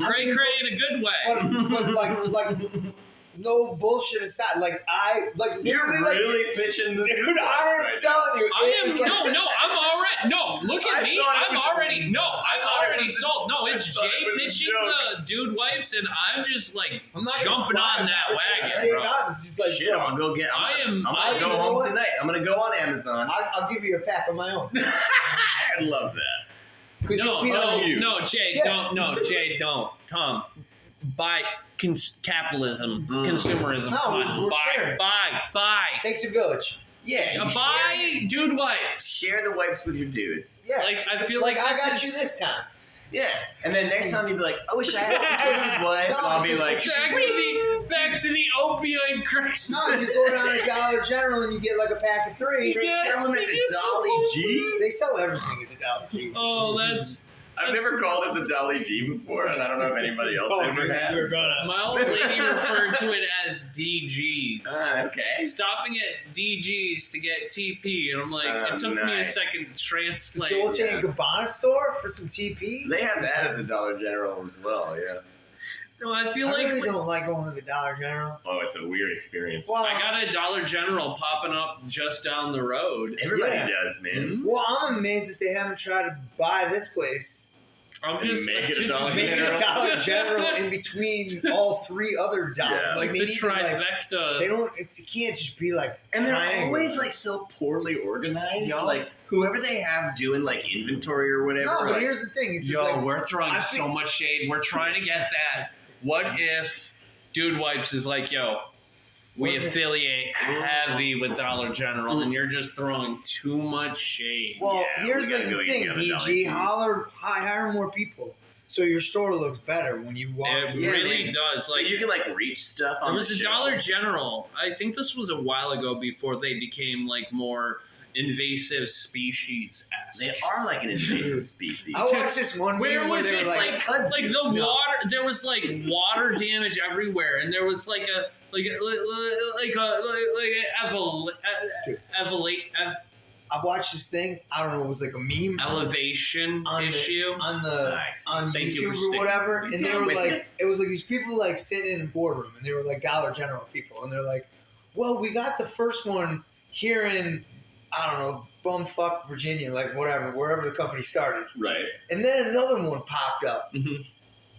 Cray in a good way. But like no bullshit aside, you're really pitching the dude. I'm telling you, look at me. I'm already sold. No, it's Jay pitching the Dude Wipes, and I'm just like jumping on that wagon, bro. It's just like, shit, I'll go get. I'm gonna go home tonight. I'm gonna go on Amazon. I'll give you a pack of my own. I love that. 'Cause No, you'll be like, no, Jay, Yeah. don't. No, Jay, don't. Tom, buy capitalism, consumerism. No, Come on, we're buy, sharing. buy. takes a village. Yeah, you Buy dude wipes. share the wipes with your dudes. Yeah. Like, I feel like I this got is- you this time. Yeah, and then next time you'll be like, I wish I had a kids with wipe. No, And I'll be because like, Back to the opioid crisis. No, you go down to Dollar General and you get like a pack of 3. they sell them at the Dolly G? They sell everything at the Dollar G. Oh, that's. I've never called it the Dolly G before, and I don't know if anybody else ever has. My old lady referred to it as DGs. Okay. Stopping at DGs to get TP, and I'm like, it took me a Nice. second to translate. Dolce and Gabbana store for some TP? They have that at the Dollar General as well, yeah. No, I feel I like really don't like going to the Dollar General. Oh, it's a weird experience. Well, I got a Dollar General popping up just down the road. Everybody Yeah. does, man. well, I'm amazed that they haven't tried to buy this place. I'm just Make it a Dollar Make it General. a Dollar General in between all 3 other Dollar. Yeah. Like they the need to, like, trifecta. they don't. It can't just be like. And they're triangle. always like so poorly organized. Yo. Like whoever they have doing like inventory or whatever. No, but like, here's the thing. It's Yo, just like we're throwing I so think- much shade. We're trying to get that. What if Dude Wipes is like, yo, we What if- affiliate heavy with Dollar General, and you're just throwing too much shade. Well, Yeah, here's we gotta the go thing, get the Dollar DG. General. Hire more people, so your store looks better when you walk. It in. Yeah, really man. does. So Like, you can like reach stuff on there was the a shelf. Dollar General. I think this was a while ago before they became like more invasive species esque. They are like an invasive species. I watched this one Where video was they were just like the No. water? There was like water damage everywhere, and there was like a I watched this thing. I don't know. It was like a meme elevation on issue. Nice. on Thank you for YouTube or sticking whatever, with and me. they were With like, it. it was like these people like sitting in a boardroom, and they were like Dollar General people, and they're like, well, we got the first one here in, I don't know, bumfuck Virginia, like whatever, wherever the company started, Right. and then another one popped up, Mhm.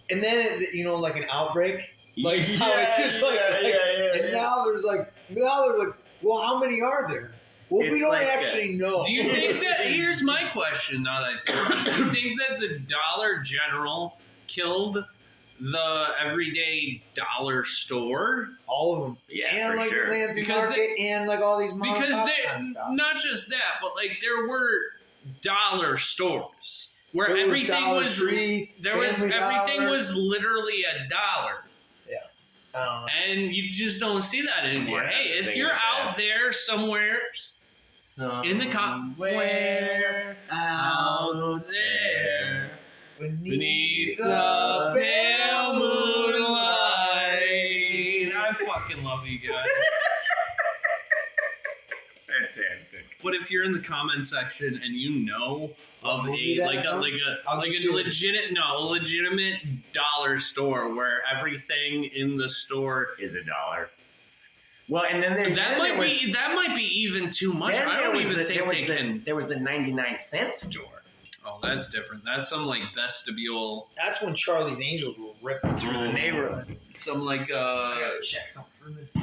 and then like an outbreak, like how it's just like, and now there's like, now they're like, well, how many are there? Well, we It's don't like actually know. Do you think that? Here's my question. Now that I think, do you think that the Dollar General killed the everyday dollar store? all of them? Yeah, And for like sure. the Lansing Because Market and like all these mom and Because pop they kind of stuff. not just that, but like there were dollar stores where There was everything Dollar was Tree, there was Family everything Dollar. was literally $1. I don't know. And you just don't see that anymore. Yeah, hey, that's the if thing you're with out that. there somewhere in the Somewhere out there beneath the the pale moonlight, I fucking love you guys. Fantastic. But if you're in the comment section and you know of movie a that like a from? like a I'll like get a you- legitimate dollar store where everything in the store Is $1. Well, and then there that might be even too much. Then I there don't was even the- think there was they the- can. There was the 99-cent store. Oh, that's different. That's some like vestibule, That's when Charlie's Angels were ripping through the neighborhood. some like Check something for this.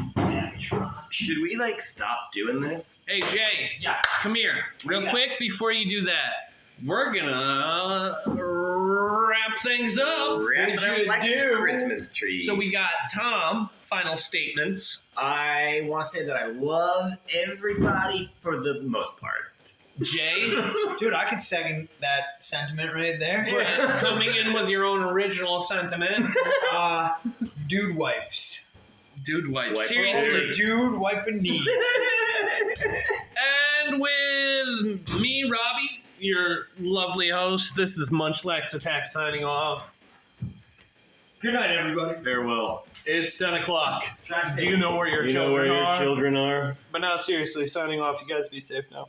Should we like stop doing this? Hey Jay, Yeah. come here, real Yeah. quick before you do that. We're gonna wrap things up. Wrap it up you like do? a Christmas tree. So we got Tom. Final statements. I want to say that I love everybody for the most part. Jay, Dude, I could second that sentiment right there. coming in with your own original sentiment. Dude wipes. Dude wipe. Wipe Seriously. Dude wiping knees. And with me, Robbie, your lovely host, this is Munchlax Attack signing off. Good night, everybody. Farewell. It's 10 o'clock. Drive safe. Do you know where your You know children where your are? children are? But now, seriously, signing off. You guys be safe now.